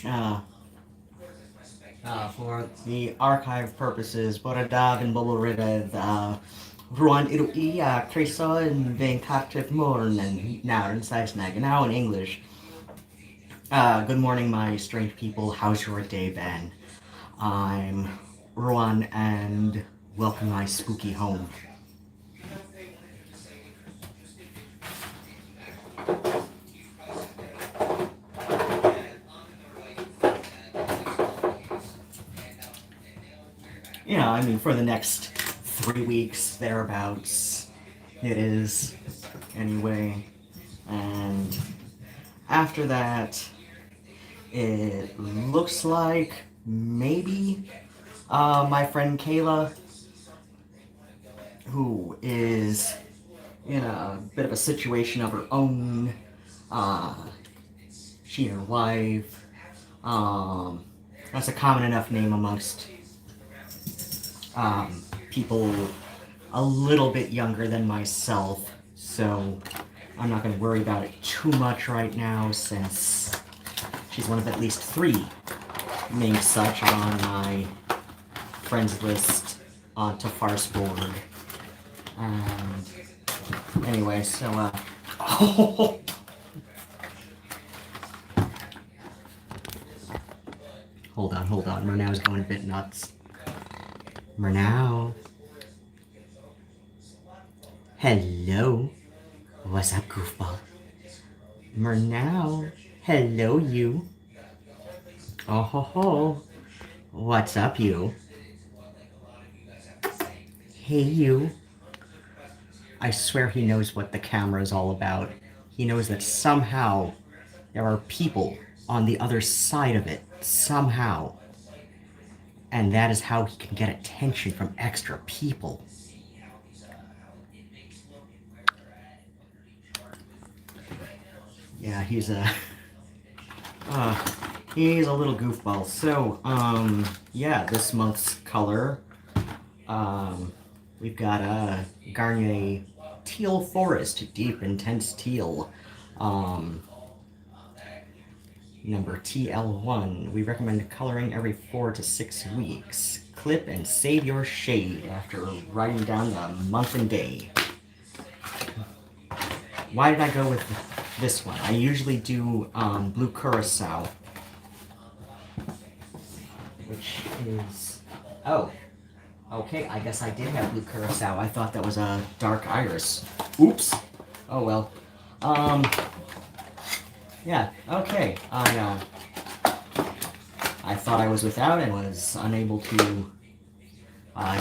Uh, for the archive purposes, Boradab and Boborivid, Ruan Irui, Criso, and Venkatchev Morn, and now in Seisnag, now in English. Good morning, my strange people. How's your day been? I'm Ruan, and welcome my spooky home. Yeah, I mean, for the next 3 weeks, thereabouts, it is, anyway. And after that, it looks like maybe my friend Kayla, who is in a bit of a situation of her own, uh, she and her wife, that's a common enough name amongst people a little bit younger than myself, so I'm not going to worry about it too much right now since she's one of at least 3 named such on my friends list on to Farce board. And anyway, so oh. Hold on, Murnau's going a bit nuts. Murnau. Hello. What's up, goofball? Murnau. Hello, you. Oh ho ho. What's up, you? Hey, you. I swear he knows what the camera is all about. He knows that somehow there are people on the other side of it. Somehow. And that is how he can get attention from extra people. Yeah, he's a little goofball. So, yeah, this month's color, we've got a Garnier Teal Forest, deep intense teal, number TL1. We recommend coloring every 4 to 6 weeks. Clip and save your shade after writing down the month and day. Why did I go with this one? I usually do blue curacao, which is... Oh, okay, I guess I did have blue curacao. I thought that was a dark iris. Oops. Oh well. Yeah, okay. I thought I was without and was unable to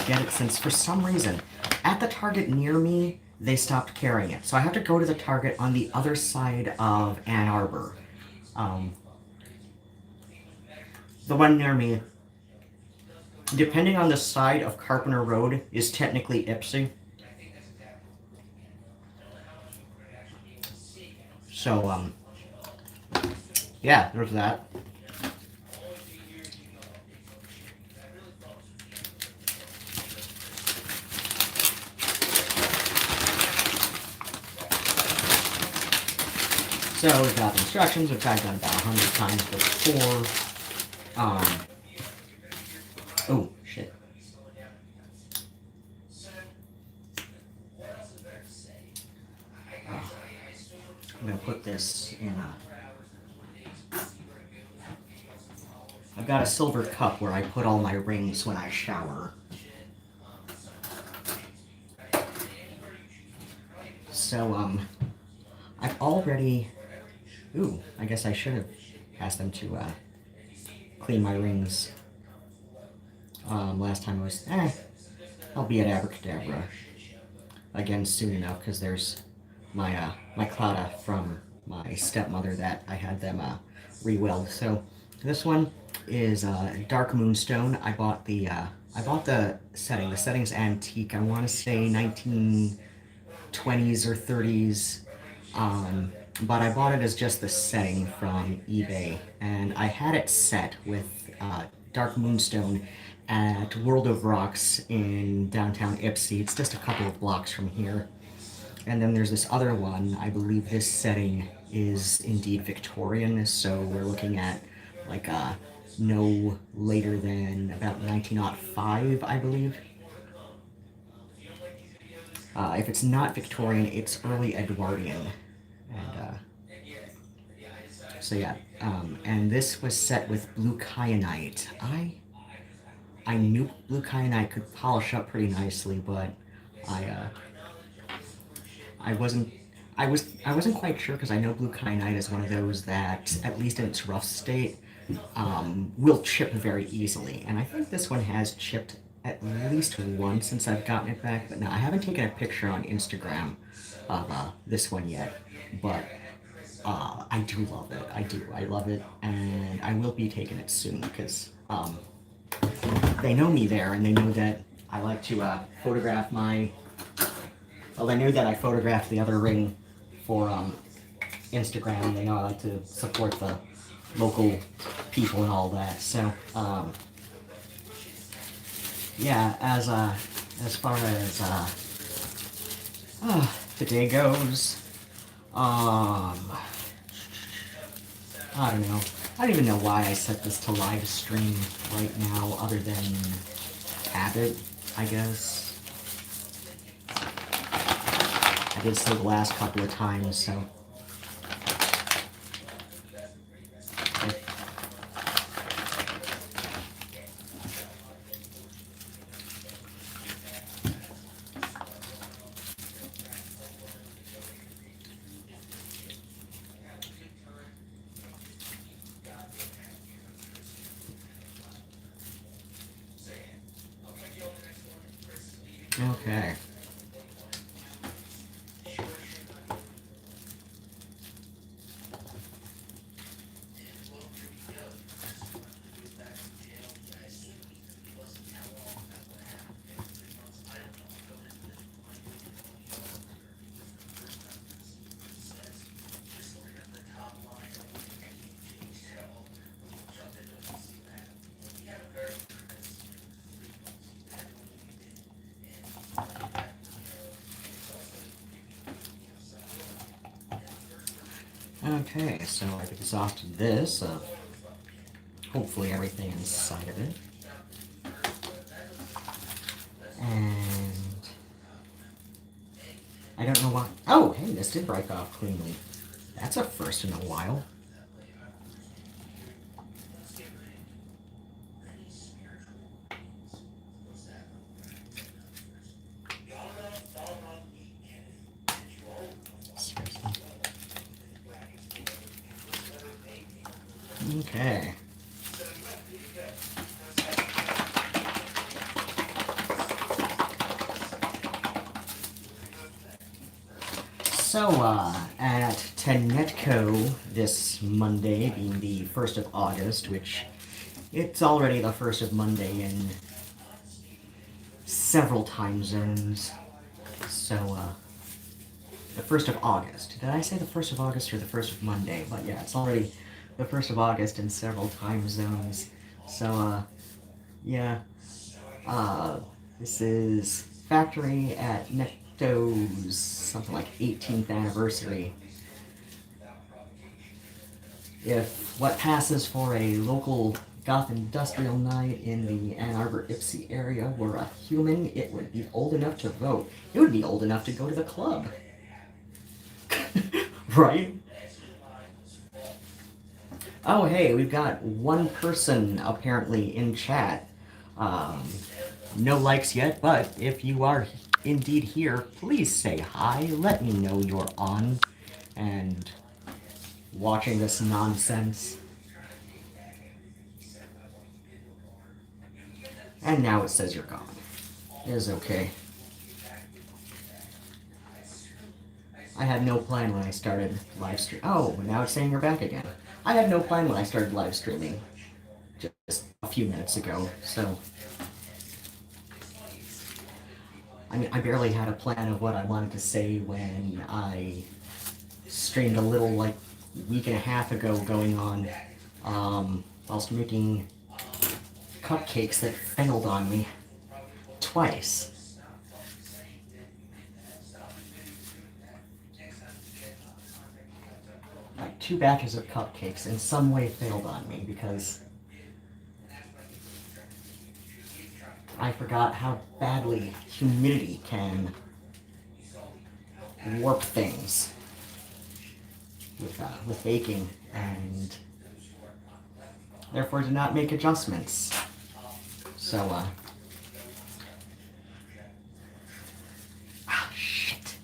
get it since for some reason at the Target near me they stopped carrying it. So I have to go to the Target on the other side of Ann Arbor. The one near me, depending on the side of Carpenter Road, is technically Ipsy. So, yeah, there's that. So we've got instructions, which I've done about 100 times before. Oh, shit. I'm gonna put this in a... I've got a silver cup where I put all my rings when I shower. So, I've already... Ooh, I guess I should have asked them to, clean my rings. Last time I was... I'll be at Abracadabra again soon enough, because there's my, my Claudia from my stepmother that I had them, re-weld. So, this one is Dark Moonstone. I bought the setting. The setting's antique. I want to say 1920s or 30s. But I bought it as just the setting from eBay, and I had it set with Dark Moonstone at World of Rocks in downtown Ipsy. It's just a couple of blocks from here. And then there's this other one. I believe this setting is indeed Victorian, so we're looking at like no later than about 1905, I believe. If it's not Victorian, it's early Edwardian. And so yeah, and this was set with blue kyanite. I knew blue kyanite could polish up pretty nicely, but I I wasn't I wasn't quite sure because I know blue kyanite is one of those that, at least in its rough state, will chip very easily. And I think this one has chipped at least once since I've gotten it back. But no, I haven't taken a picture on Instagram of this one yet. But I do love it. I do. I love it, and I will be taking it soon because they know me there, and they know that I like to photograph my. Well, they knew that I photographed the other ring for Instagram, and they know I like to support the local people and all that. So, yeah, as far as the day goes, I don't know. I don't even know why I set this to live stream right now, other than habit, I guess. I did so the last couple of times, so. Okay. Okay, so I've exhausted this of hopefully everything inside of it. And I don't know why. Oh, hey, this did break off cleanly. That's a first in a while. Okay. So, at Tenetco this Monday, being the 1st of August, which it's already the 1st of Monday in several time zones. So, the 1st of August. Did I say the 1st of August or the 1st of Monday? But yeah, it's already the 1st of August in several time zones. So, yeah. This is factory at Necto's something like 18th anniversary. If what passes for a local goth industrial night in the Ann Arbor Ipsy area were a human, it would be old enough to vote. It would be old enough to go to the club. Right? Oh, hey, we've got one person apparently in chat. No likes yet, but if you are indeed here, please say hi. Let me know you're on and watching this nonsense. And now it says you're gone. It is okay. I had no plan when I started live stream. Oh, now it's saying you're back again. I had no plan when I started live streaming just a few minutes ago, so. I mean, I barely had a plan of what I wanted to say when I streamed a little, like, week and a half ago going on, whilst making cupcakes that failed on me twice. Like 2 batches of cupcakes in some way failed on me because I forgot how badly humidity can warp things with baking, and therefore did not make adjustments. So, shit.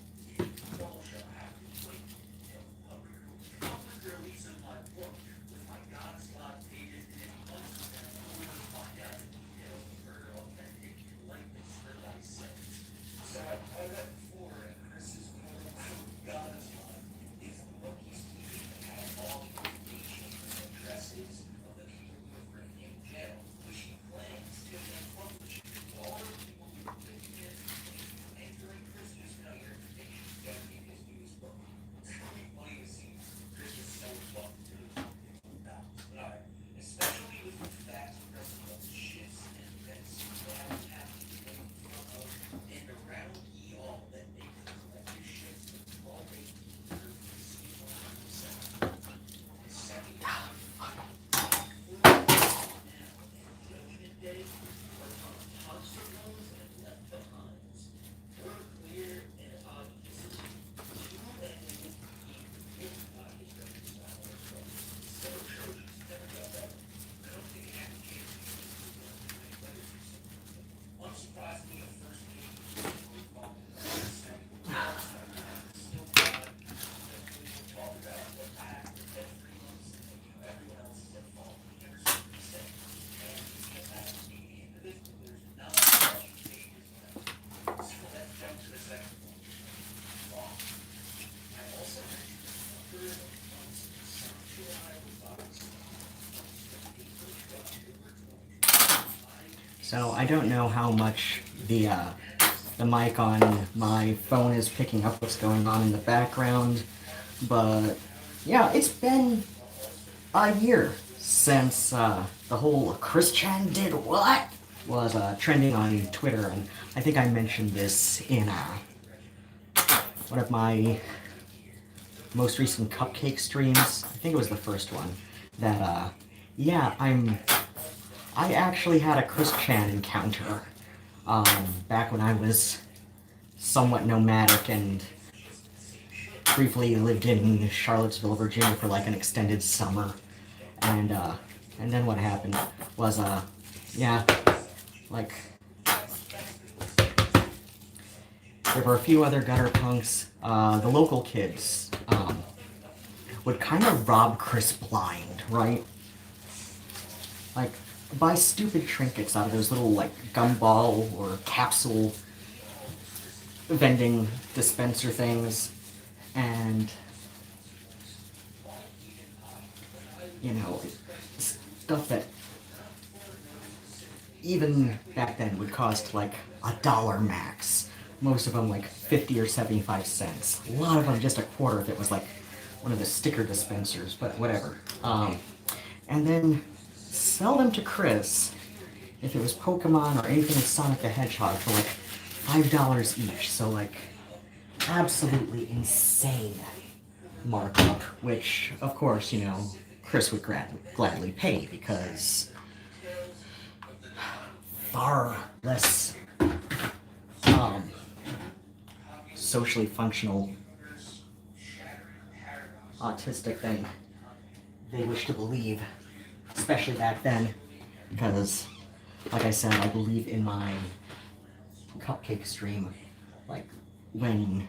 So I don't know how much the mic on my phone is picking up what's going on in the background, but yeah, it's been a year since the whole Christian did what was trending on Twitter, and I think I mentioned this in one of my most recent cupcake streams. I think it was the first one. That yeah, I actually had a Christian encounter back when I was somewhat nomadic and briefly lived in Charlottesville, Virginia for like an extended summer. And then what happened was, yeah, like, there were a few other gutter punks. The local kids would kind of rob Chris blind, right? Like, buy stupid trinkets out of those little, like, gumball or capsule vending dispenser things, and, you know, stuff that even back then would cost, like, $1 max. Most of them, like, 50 or 75 cents. A lot of them just a quarter if it was, like, one of the sticker dispensers, but whatever. And then sell them to Chris if it was Pokemon or anything with Sonic the Hedgehog for like $5 each. So like absolutely insane markup, which of course, you know, Chris would gladly pay because far less socially functional autistic than they wish to believe. Especially back then, because, like I said, I believe in my cupcake stream, like, when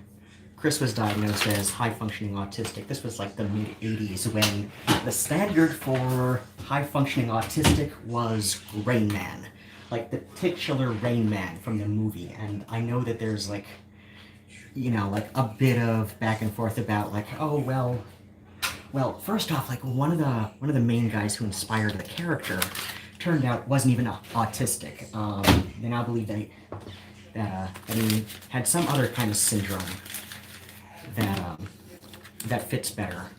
Chris was diagnosed as high-functioning autistic, this was like the mid-'80s, when the standard for high-functioning autistic was Rain Man, like the titular Rain Man from the movie, and I know that there's, like, you know, like, a bit of back and forth about, like, oh, well, first off, like one of the main guys who inspired the character turned out wasn't even autistic. They now believe that he had some other kind of syndrome that fits better.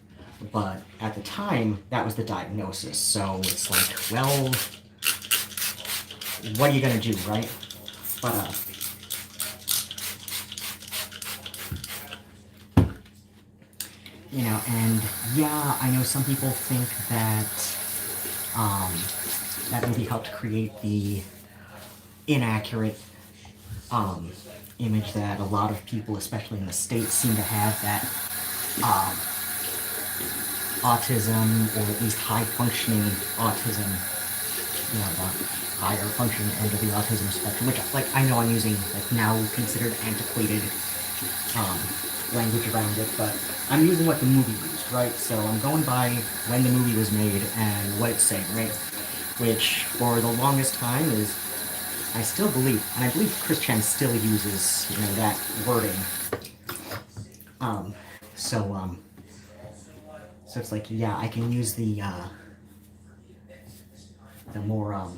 But at the time, that was the diagnosis. So it's like, well, what are you gonna do, right? But And yeah, I know some people think that um, that movie helped create the inaccurate um, image that a lot of people, especially in the States, seem to have that um, autism, or at least high functioning autism, the higher functioning end of the autism spectrum, which, like, I know I'm using, like, now considered antiquated um, language around it, but I'm using what the movie used, right? So I'm going by when the movie was made and what it's saying, right? Which, for the longest time, is, I still believe, and I believe Chris Chan still uses, that wording. Um, so, um, so it's like, yeah, I can use the more,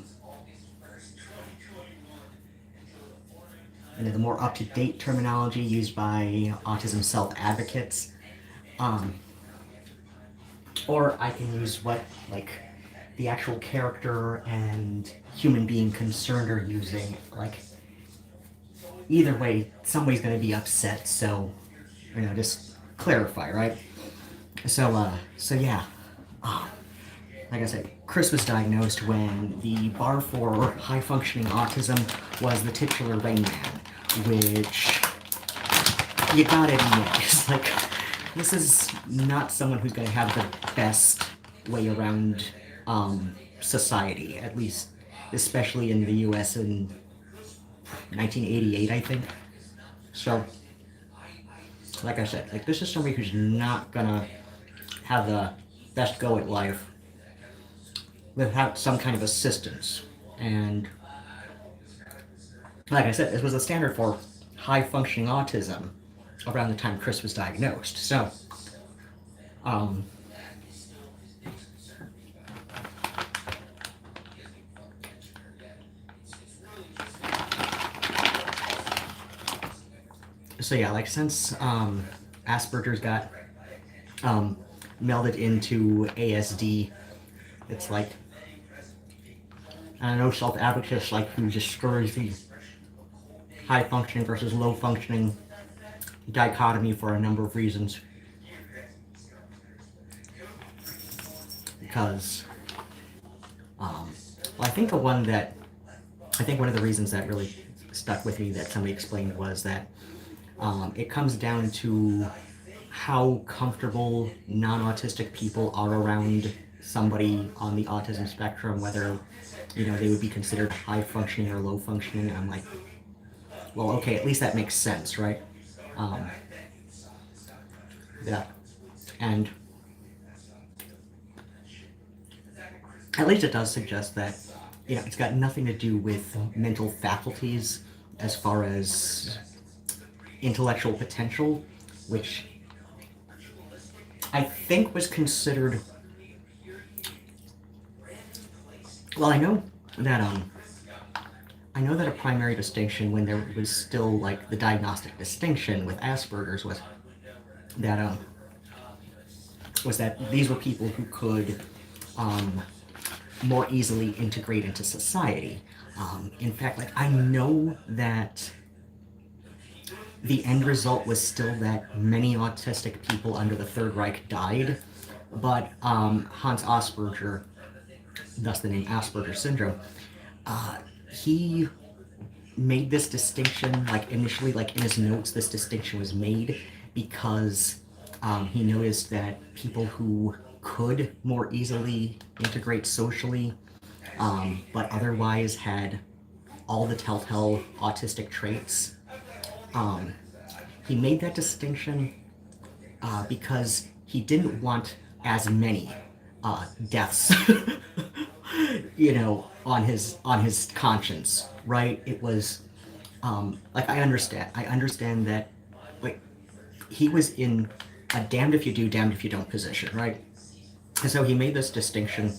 the more up-to-date terminology used by autism self-advocates. Or I can use what, like, the actual character and human being concerned are using. Like, either way, somebody's going to be upset, so, just clarify, right? So yeah. Like I said, Chris was diagnosed when the bar for high-functioning autism was the titular Rain Man, which you gotta admit is like, this is not someone who's going to have the best way around society, at least, especially in the U.S. in 1988, I think. So, like I said, like, this is somebody who's not gonna have the best go at life without some kind of assistance. And like I said, this was a standard for high functioning autism around the time Chris was diagnosed. Um, so yeah, like, since Asperger's got melded into ASD, it's like, I know self-advocates like who discourage the high functioning versus low functioning dichotomy for a number of reasons. Because, well, I think one of the reasons that really stuck with me that somebody explained was that it comes down to how comfortable non-autistic people are around somebody on the autism spectrum, whether, they would be considered high functioning or low functioning. And I'm like, well, okay, at least that makes sense, right? Yeah. And at least it does suggest that, it's got nothing to do with mental faculties as far as intellectual potential, which I think was considered. Well, I know that a primary distinction, when there was still, like, the diagnostic distinction with Asperger's, was that these were people who could more easily integrate into society. In fact, like, I know that the end result was still that many autistic people under the Third Reich died, but Hans Asperger, thus the name Asperger syndrome, he made this distinction, like, initially, like, in his notes, this distinction was made because he noticed that people who could more easily integrate socially, but otherwise had all the telltale autistic traits, he made that distinction because he didn't want as many deaths, on his conscience, right? It was like, I understand that, like, he was in a damned if you do, damned if you don't position, right? And so he made this distinction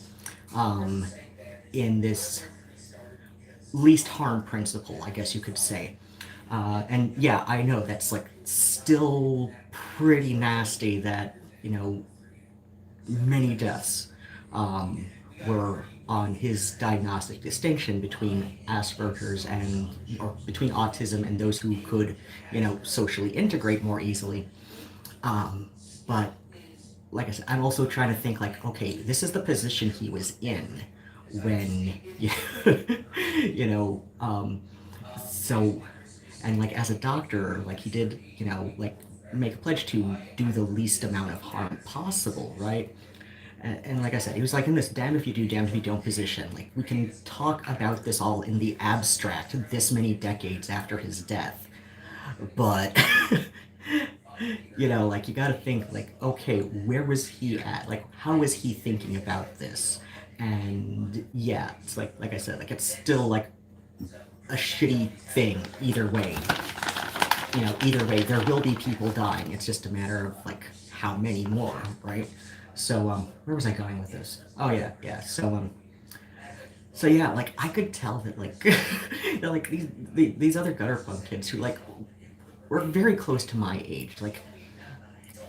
in this least harm principle, I guess you could say. And yeah, I know that's, like, still pretty nasty that, many deaths were on his diagnostic distinction between Asperger's or between autism and those who could, socially integrate more easily. But like I said, I'm also trying to think like, okay, this is the position he was in when, you know, so, and like as a doctor, like he did, like make a pledge to do the least amount of harm possible, right? And like I said, he was like in this damned if you do, damned if you don't position. Like we can talk about this all in the abstract this many decades after his death, but like you got to think like, okay, where was he at? Like how was he thinking about this? And yeah, it's like I said, like it's still like a shitty thing either way. Either way, there will be people dying. It's just a matter of like how many more, right? So where was I going with this? Oh yeah, yeah. So yeah, like I could tell that like like these other gutter punk kids who like were very close to my age, like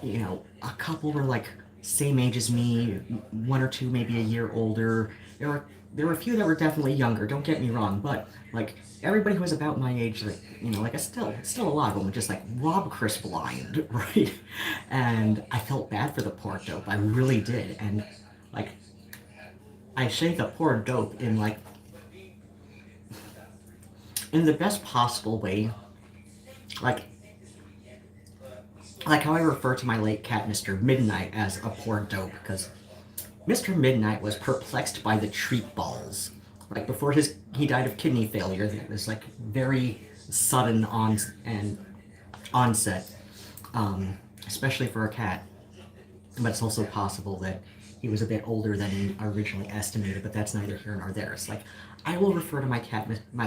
a couple were like same age as me, one or two maybe a year older. There were a few that were definitely younger. Don't get me wrong, but like everybody who was about my age, like like still a lot of them were just like rob Chris blind, right? And I felt bad for the poor dope. I really did, and like I say the poor dope in the best possible way, like how I refer to my late cat, Mr. Midnight, as a poor dope, because Mr. Midnight was perplexed by the treat balls. Like before he died of kidney failure, it was like very sudden onset, especially for a cat. But it's also possible that he was a bit older than originally estimated. But that's neither here nor there. It's like I will refer to my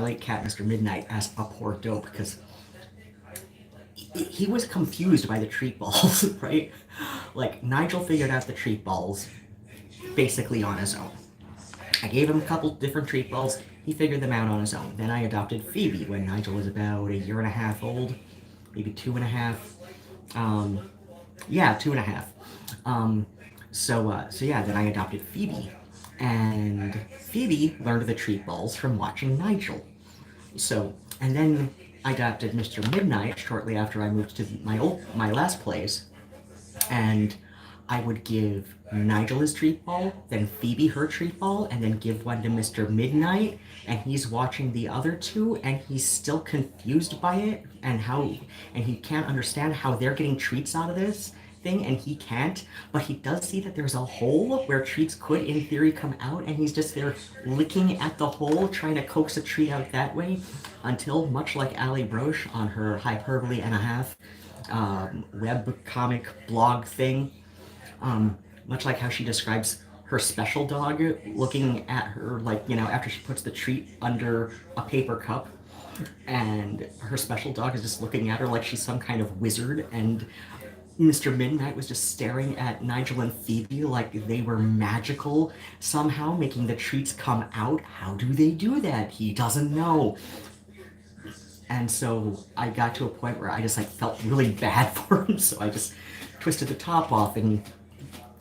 late cat, Mr. Midnight, as a poor dope because he was confused by the treat balls, right? Like Nigel figured out the treat balls basically on his own. I gave him a couple different treat balls. He figured them out on his own. Then I adopted Phoebe when Nigel was about a year and a half old, maybe 2.5. Yeah, 2.5. So yeah, then I adopted Phoebe, and Phoebe learned the treat balls from watching Nigel. So, and then I adopted Mr. Midnight shortly after I moved to my last place, and I would give Nigel his treat ball, then Phoebe her treat ball, and then give one to Mr. Midnight, and he's watching the other two, and he's still confused by it, and he can't understand how they're getting treats out of this thing, and he can't, but he does see that there's a hole where treats could, in theory, come out, and he's just there licking at the hole, trying to coax a treat out that way, until, much like Ali Broche on her Hyperbole and a Half web comic blog thing, much like how she describes her special dog looking at her, like, after she puts the treat under a paper cup, and her special dog is just looking at her like she's some kind of wizard, and Mr. Midnight was just staring at Nigel and Phoebe like they were magical, somehow making the treats come out. How do they do that? He doesn't know. And so I got to a point where I just felt really bad for him, so I just twisted the top off and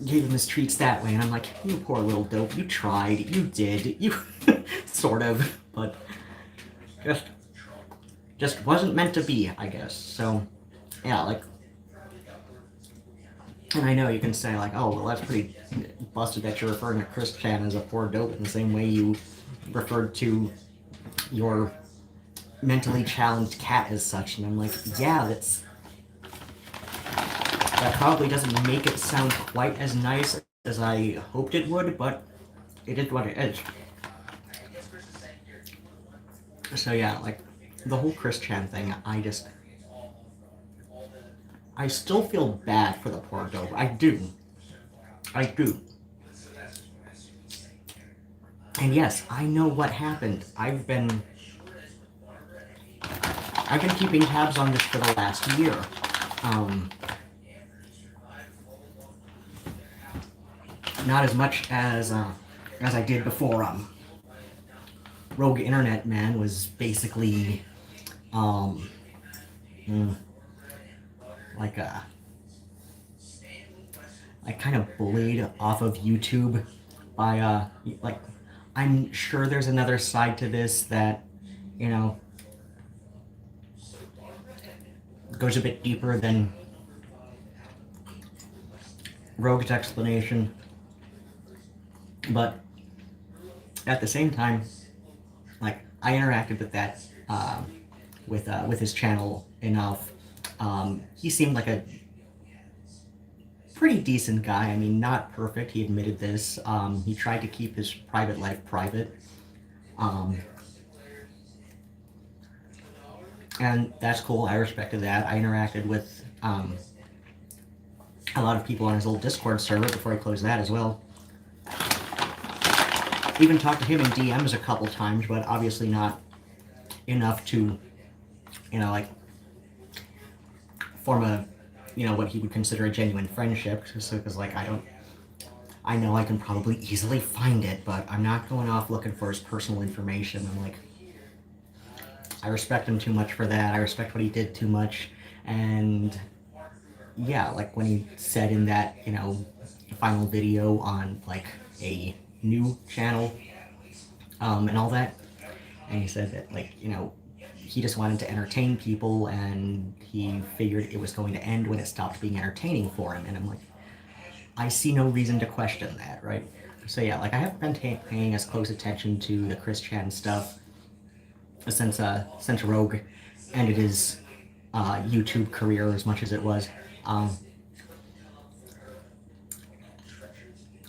gave him his treats that way. And I'm like, you poor little dope, you tried, you did, you sort of, but just wasn't meant to be, I guess. So yeah, and I know you can say oh, well, that's pretty busted that you're referring to Chris Chan as a poor dope in the same way you referred to your mentally challenged cat as such. And I'm like, yeah, that probably doesn't make it sound quite as nice as I hoped it would, but it is what it is. So yeah, the whole Chris Chan thing, I still feel bad for the poor dope. I do. And yes, I know what happened. I've been keeping tabs on this for the last year. Not as much as I did before. Rogue Internet Man was basically kind of bullied off of YouTube by I'm sure there's another side to this that goes a bit deeper than Rogue's explanation, but at the same time, like, I interacted with that, with his channel enough. He seemed like a pretty decent guy. I mean, not perfect. He admitted this. He tried to keep his private life private. And that's cool. I respected that. I interacted with a lot of people on his old Discord server before he closed that as well. Even talked to him in DMs a couple times, but obviously not enough to, like, form a, what he would consider a genuine friendship. Because, like, I know I can probably easily find it, but I'm not going off looking for his personal information. I'm like, I respect him too much for that. I respect what he did too much. And yeah, like when he said in that, final video on, like, a new channel, and all that, and he said that, like, he just wanted to entertain people, and he figured it was going to end when it stopped being entertaining for him. And I'm like, I see no reason to question that, right? So yeah, like, I haven't been paying as close attention to the Chris Chan stuff since Rogue ended his YouTube career as much as it was.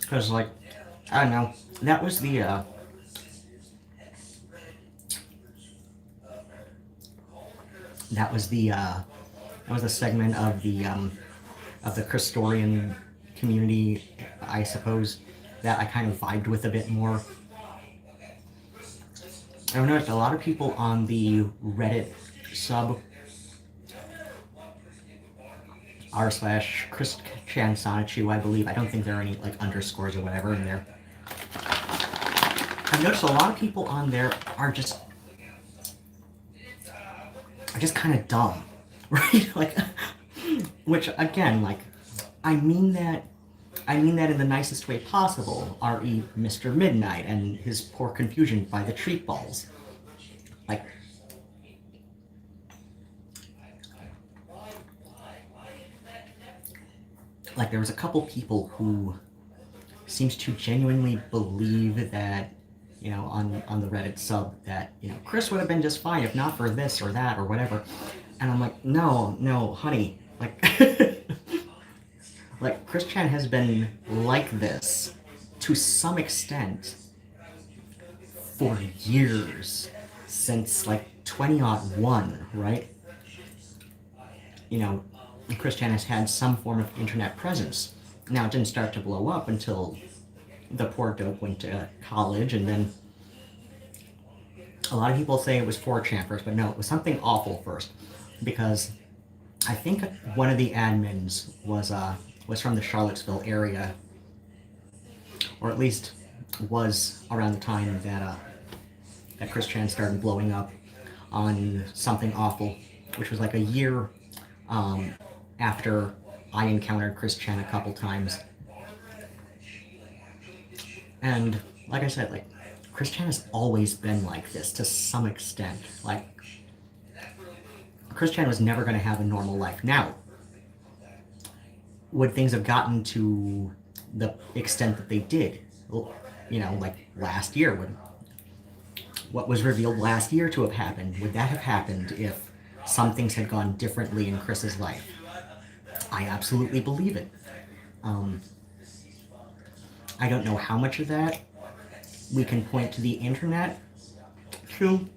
Because, like, I don't know, that was the segment of the Christorian community, I suppose, that I kind of vibed with a bit more. I've noticed a lot of people on the Reddit sub r/Chris Chan Sonichu, I believe. I don't think there are any, like, underscores or whatever in there. I've noticed a lot of people on there are just kind of dumb, right? Like, which, again, like, I mean that in the nicest way possible. R.E. Mr. Midnight and his poor confusion by the treat balls. Like, there was a couple people who seems to genuinely believe that, on the Reddit sub, that, Chris would have been just fine if not for this or that or whatever. And I'm like, no, honey. Like, like, Chris Chan has been like this, to some extent, for years. Since, like, 2001, right? Chris Chan has had some form of internet presence. Now, it didn't start to blow up until the poor dope went to college, and then a lot of people say it was 4chan first, but no, it was something awful first, because I think one of the admins was from the Charlottesville area, or at least was around the time that Chris Chan started blowing up on something awful, which was like a year after I encountered Chris Chan a couple times. And like I said, like, Chris Chan has always been like this to some extent. Like, Chris Chan was never going to have a normal life. Now, would things have gotten to the extent that they did, like last year, what was revealed last year to have happened, would that have happened if some things had gone differently in Chris's life? I absolutely believe it. I don't know how much of that we can point to the internet to.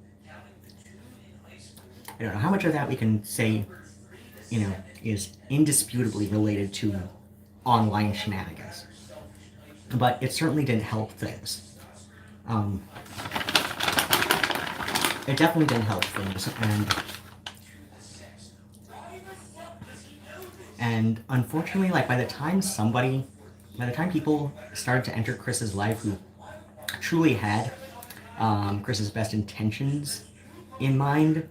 I don't know how much of that we can say, is indisputably related to online shenanigans. But it certainly didn't help things. It definitely didn't help things, and unfortunately, like, by the time people started to enter Chris's life who truly had Chris's best intentions in mind,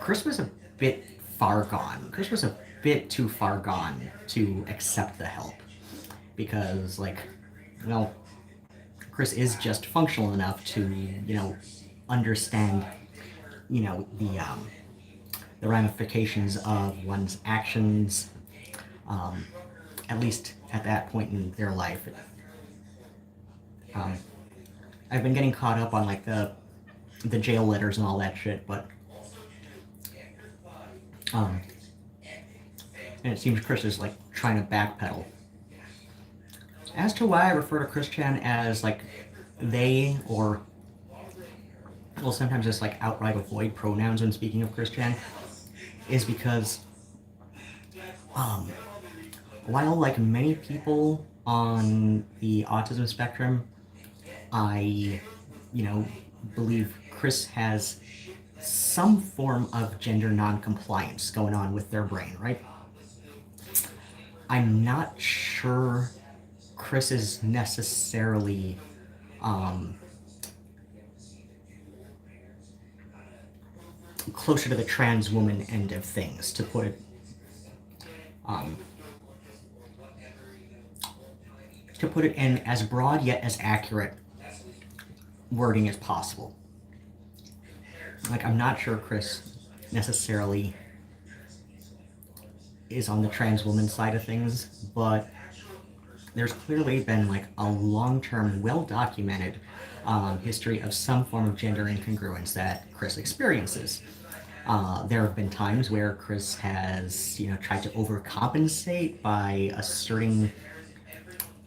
Chris was a bit far gone. Chris was a bit too far gone to accept the help, because, like, Chris is just functional enough to, understand, the ramifications of one's actions, at least at that point in their life. I've been getting caught up on like the jail letters and all that shit, but and it seems Chris is like trying to backpedal. As to why I refer to Christian as like they, or well, sometimes just like outright avoid pronouns when speaking of Christian, is because while like many people on the autism spectrum, I believe Chris has some form of gender non-compliance going on with their brain, right? I'm not sure Chris is necessarily closer to the trans woman end of things, to put it in as broad yet as accurate wording as possible. Like, I'm not sure Chris necessarily is on the trans woman side of things, but there's clearly been like a long-term, well-documented history of some form of gender incongruence that Chris experiences. There have been times where Chris has, tried to overcompensate by asserting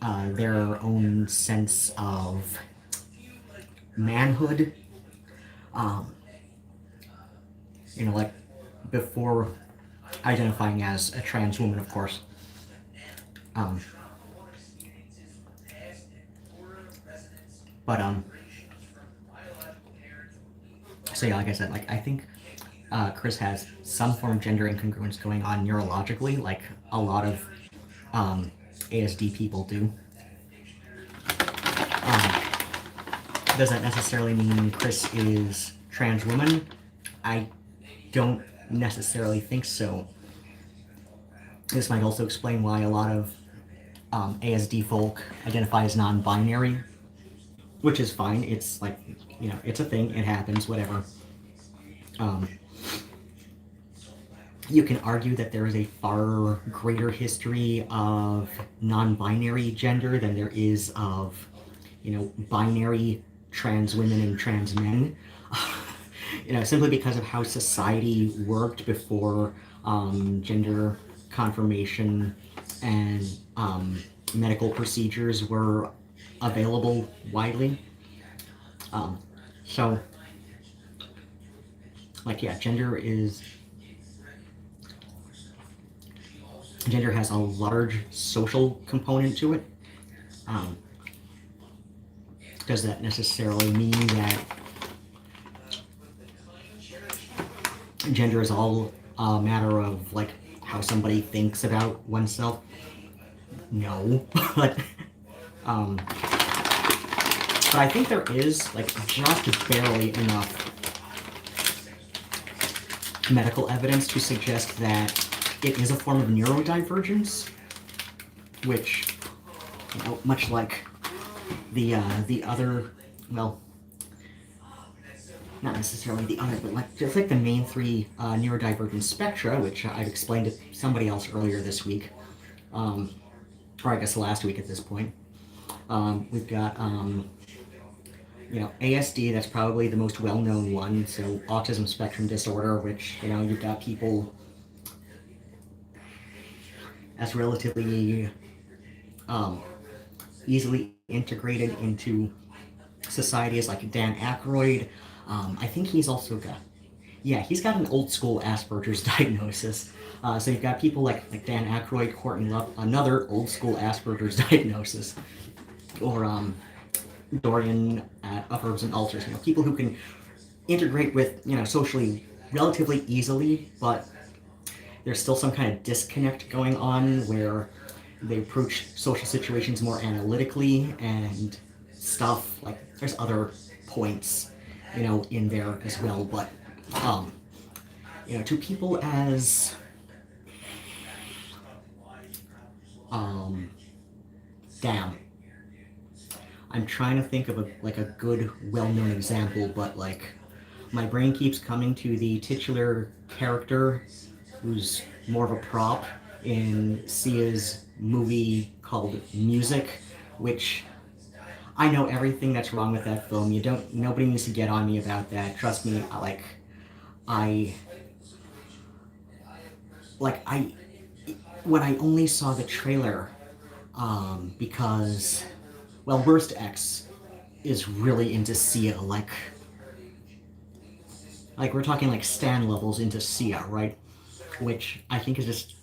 their own sense of manhood. Like before identifying as a trans woman, of course. So yeah, like I said, like I think Chris has some form of gender incongruence going on neurologically, like a lot of ASD people do. Does that necessarily mean Chris is trans woman? I don't necessarily think so. This might also explain why a lot of ASD folk identify as non-binary, which is fine. It's like, it's a thing, it happens, whatever. You can argue that there is a far greater history of non-binary gender than there is of, binary trans women and trans men. Simply because of how society worked before gender confirmation and medical procedures were available widely. So, like, yeah, gender has a large social component to it. Does that necessarily mean that gender is all a matter of, like, how somebody thinks about oneself? No, but I think there is, like, just barely enough medical evidence to suggest that it is a form of neurodivergence, which, much like the other, well, not necessarily the other, but just like the main three neurodivergent spectra, which I've explained to somebody else earlier this week, or I guess last week at this point. We've got, ASD, that's probably the most well-known one, so autism spectrum disorder, which, you've got people as relatively easily integrated into society as like Dan Aykroyd. I think he's also got, he's got an old school Asperger's diagnosis. So you've got people like Dan Aykroyd, Courtney Love, another old school Asperger's diagnosis, or Dorian at Uppers and Alters. People who can integrate with socially relatively easily, but there's still some kind of disconnect going on where they approach social situations more analytically and stuff. Like, there's other points, in there as well, but, to people as, damn. I'm trying to think of a good, well-known example, but, like, my brain keeps coming to the titular character who's more of a prop in Sia's movie called Music, which I know everything that's wrong with that film. Nobody needs to get on me about that. Trust me, I, I, when I only saw the trailer, because, well, Worst X is really into Sia, like we're talking like Stan levels into Sia, right? Which I think is just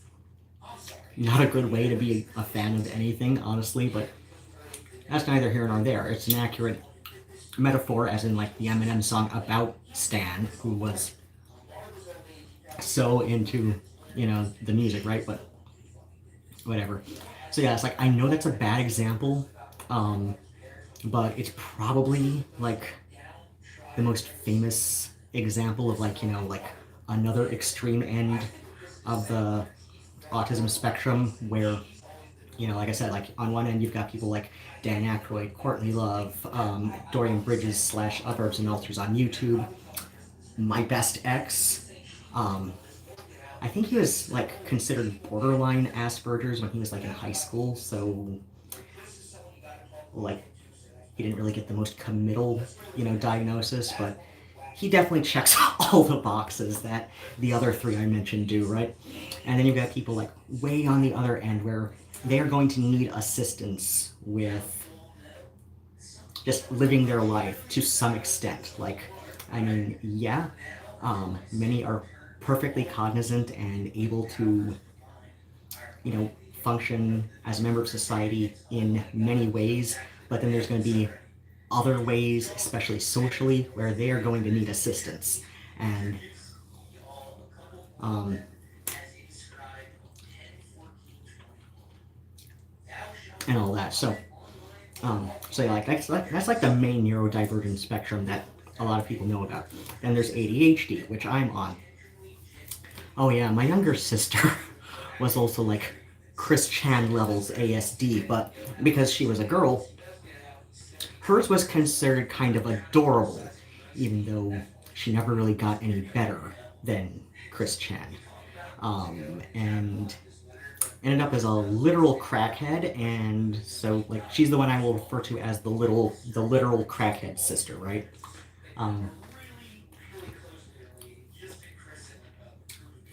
not a good way to be a fan of anything, honestly, but that's neither here nor there. It's an accurate metaphor, as in like the Eminem song about Stan, who was so into, the music, right? But whatever. So yeah, it's like, I know that's a bad example, but it's probably like the most famous example of like, like another extreme end of the autism spectrum where, like I said, like on one end you've got people like Dan Aykroyd, Courtney Love, Dorian Bridges slash Upherbs and Ulcers on YouTube, My Best Ex. I think he was like considered borderline Asperger's when he was like in high school, so like he didn't really get the most committal, diagnosis, but he definitely checks all the boxes that the other three I mentioned do, right? And then you've got people like way on the other end where they're going to need assistance with just living their life to some extent. Like, I mean, yeah, many are perfectly cognizant and able to, function as a member of society in many ways, but then there's going to be other ways, especially socially, where they are going to need assistance. And and all that. So yeah, like that's like the main neurodivergent spectrum that a lot of people know about. Then there's ADHD, which I'm on. Oh yeah, my younger sister was also like Chris Chan levels ASD, but because she was a girl, hers was considered kind of adorable, even though she never really got any better than Chris Chan. And ended up as a literal crackhead, and so like she's the one I will refer to as the literal crackhead sister, right?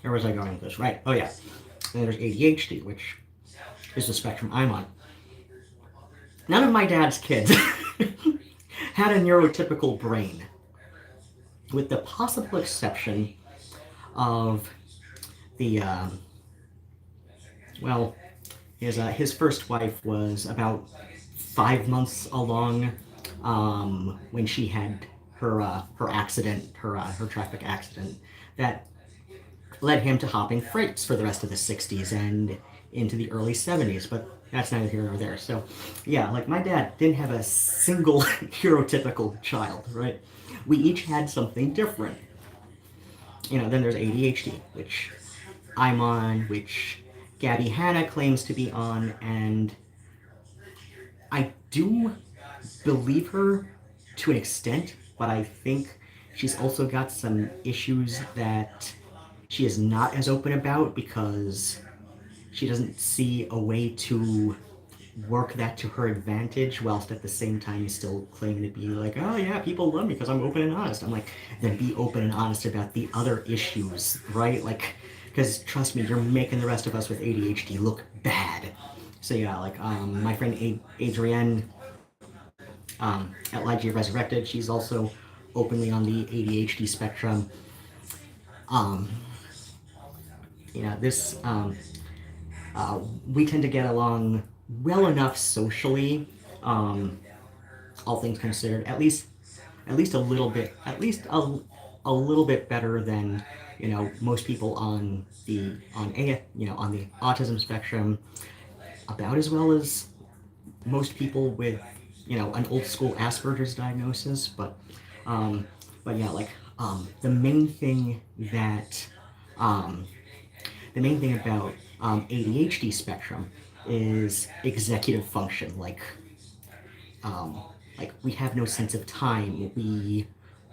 Where was I going with this? Right. Oh yeah. And there's ADHD, which is the spectrum I'm on. None of my dad's kids had a neurotypical brain, with the possible exception of the well, his first wife was about 5 months along when she had her accident, her traffic accident that led him to hopping freights for the rest of the 60s and into the early 70s, but that's neither here nor there. So, yeah, like my dad didn't have a single neurotypical child, right? We each had something different. Then there's ADHD, which I'm on, which Gabby Hanna claims to be on, and I do believe her to an extent, but I think she's also got some issues that she is not as open about because she doesn't see a way to work that to her advantage whilst at the same time still claiming to be like, oh yeah, people love me because I'm open and honest. I'm like, then be open and honest about the other issues, right? Like, because trust me, you're making the rest of us with ADHD look bad. So yeah, like my friend Adrienne at Ligeia Resurrected, she's also openly on the ADHD spectrum. This we tend to get along well enough socially, all things considered. At least a little bit, a little bit better than most people on the autism spectrum. About as well as most people with an old school Asperger's diagnosis, but yeah, like the main thing about ADHD spectrum is executive function. Like we have no sense of time. We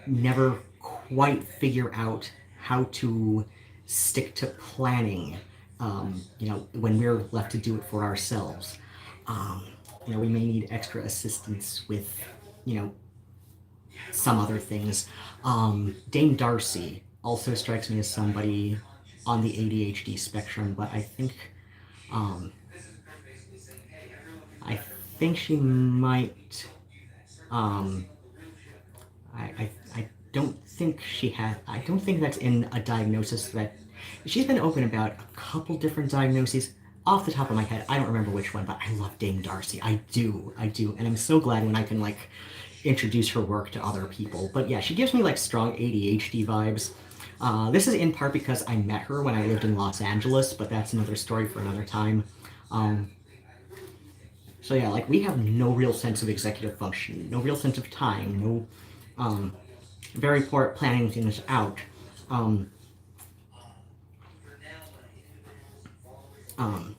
never quite figure out how to stick to planning you know, when we're left to do it for ourselves, you know, we may need extra assistance with, you know, some other things. Dame Darcy also strikes me as somebody on the ADHD spectrum, but um, I think she might, um, I don't think she had, I don't think that's in a diagnosis that, she's been open about a couple different diagnoses. Off the top of my head, I don't remember which one, but I love Dame Darcy. I do, and I'm so glad when I can like introduce her work to other people. But yeah, she gives me like strong ADHD vibes. This is in part because I met her when I lived in Los Angeles, but that's another story for another time. Um, so yeah, like we have no real sense of executive function, no real sense of time, no very poor at planning things out. Um, um,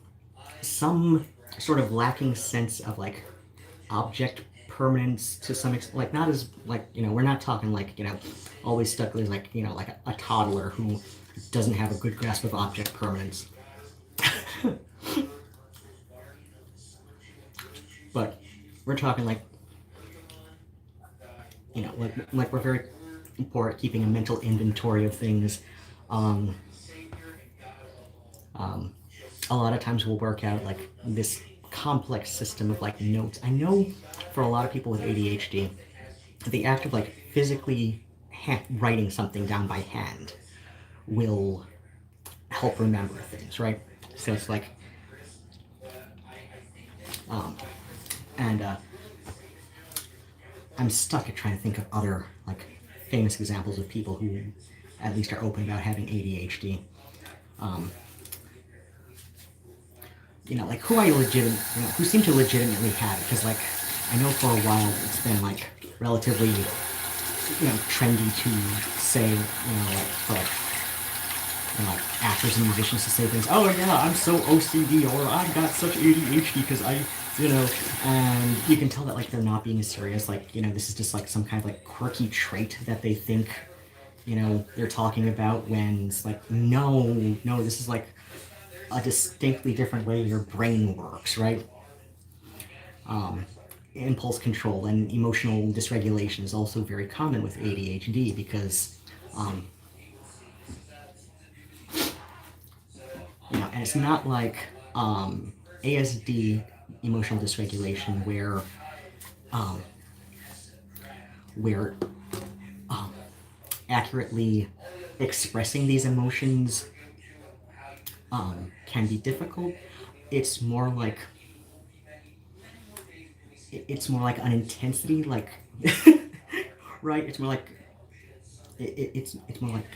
some sort of lacking sense of like object permanence to some extent, like not as like, you know, we're not talking like, you know, always stuck with like, you know, like a toddler who doesn't have a good grasp of object permanence. But we're talking like, you know, like we're very poor at keeping a mental inventory of things. Um, um, a lot of times we'll work out like this complex system of like notes. I know for a lot of people with ADHD, the act of like physically writing something down by hand will help remember things, right? So it's like, um, and I'm stuck at trying to think of other like famous examples of people who at least are open about having ADHD. Um, you know, like who I legitimate, you know, who seem to legitimately have it, because like I know for a while it's been like relatively, you know, trendy to say, you know, like for like, you know, like actors and musicians to say things. Oh yeah, I'm so OCD, or I've got such ADHD because I, you know, and you can tell that like they're not being serious. Like, you know, this is just like some kind of like quirky trait that they think, you know, they're talking about, when it's like, no, no, this is like a distinctly different way your brain works, right? Um, Impulse control and emotional dysregulation is also very common with ADHD because, you know, and it's not like ASD, emotional dysregulation, um, where um, accurately expressing these emotions can be difficult. It's more like an intensity, like right. It's more like it's more like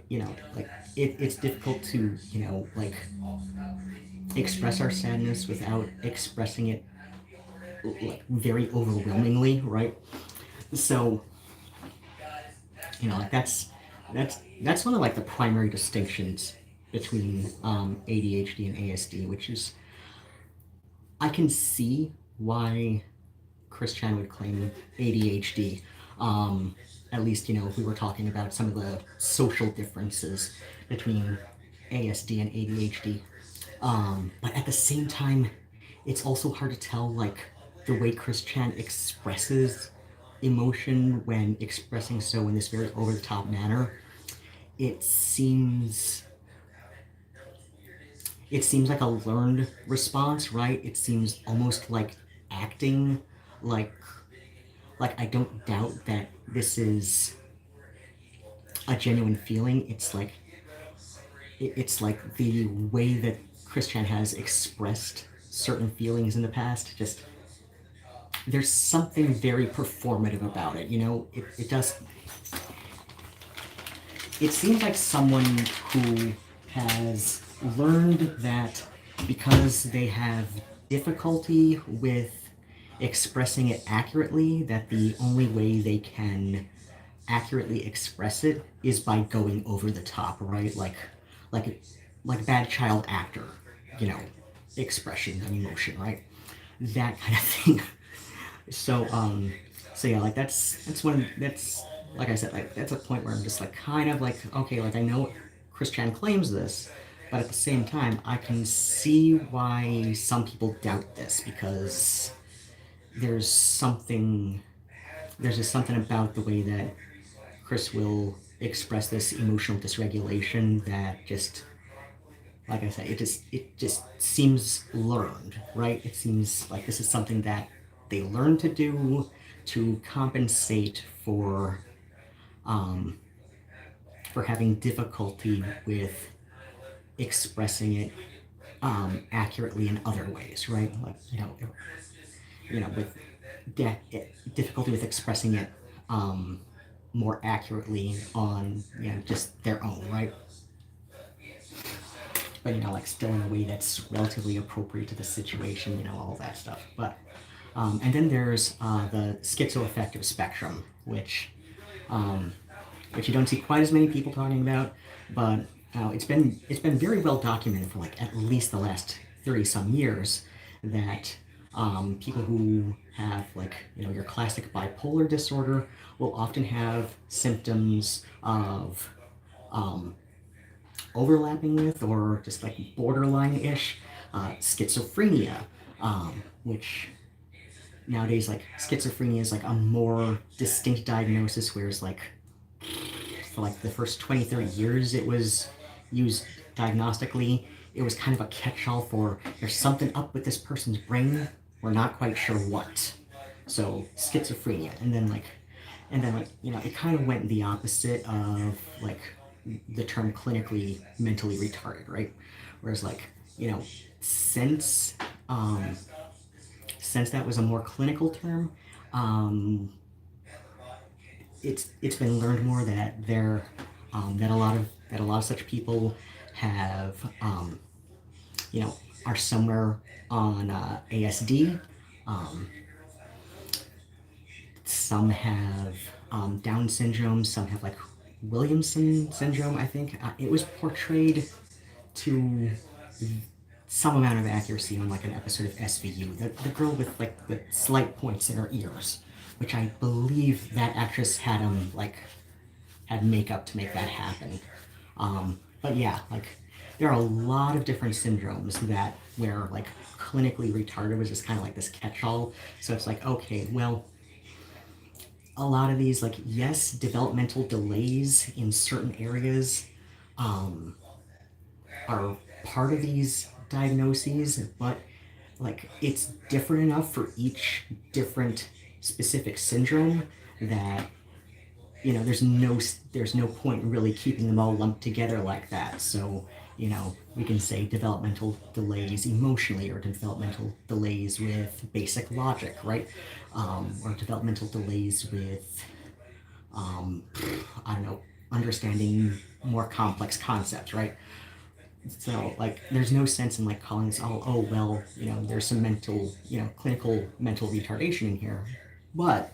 you know, like it's difficult to, you know, like express our sadness without expressing it like very overwhelmingly, right? So, you know, like that's one of like the primary distinctions between ADHD and ASD, which is, I can see why Chris Chan would claim ADHD. At least, you know, if we were talking about some of the social differences between ASD and ADHD. But at the same time, it's also hard to tell, like, the way Chris Chan expresses emotion when expressing so in this very over-the-top manner. It seems like a learned response, right? It seems almost like acting, like I don't doubt that this is a genuine feeling. It's like the way that Christian has expressed certain feelings in the past. Just, there's something very performative about it. You know, it does. It seems like someone who has learned that because they have difficulty with expressing it accurately, that the only way they can accurately express it is by going over the top, right? Like like bad child actor, you know, expression and emotion, right? That kind of thing. So so yeah, like that's like I said, like that's a point where I'm just like kind of like, okay, like I know Christian claims this, but at the same time, I can see why some people doubt this, because there's something, there's just something about the way that Chris will express this emotional dysregulation that just, like I said, it just seems learned, right? It seems like this is something that they learn to do to compensate um, for having difficulty with expressing it accurately in other ways, right? Like with difficulty with expressing it more accurately on just their own, right? But like still in a way that's relatively appropriate to the situation, all that stuff. But and then there's the schizoaffective spectrum, which you don't see quite as many people talking about, but it's been very well documented for like at least the last 30 some years that people who have like your classic bipolar disorder will often have symptoms of overlapping with or just like borderline-ish schizophrenia, which nowadays like schizophrenia is like a more distinct diagnosis, whereas like for like the first 20, 30 years it was used diagnostically, it was kind of a catch-all for there's something up with this person's brain, we're not quite sure what. So schizophrenia, and then it kind of went the opposite of like the term clinically mentally retarded, right? Whereas like since since that was a more clinical term, it's been learned more that that a lot of such people have are somewhere on ASD. Some have Down syndrome. Some have like Williamson syndrome. I think it was portrayed to some amount of accuracy on like an episode of SVU. The girl with like the slight points in her ears, which I believe that actress had had makeup to make that happen. But yeah, like there are a lot of different syndromes that where like clinically retarded was just kind of like this catch-all. So it's like, okay, well, a lot of these, like, yes, developmental delays in certain areas are part of these diagnoses, but like it's different enough for each different specific syndrome that there's no point really keeping them all lumped together like that. So we can say developmental delays emotionally, or developmental delays with basic logic, right? Or developmental delays with I don't know, understanding more complex concepts, right? So like there's no sense in like calling this all, oh well, there's some mental, clinical mental retardation in here. But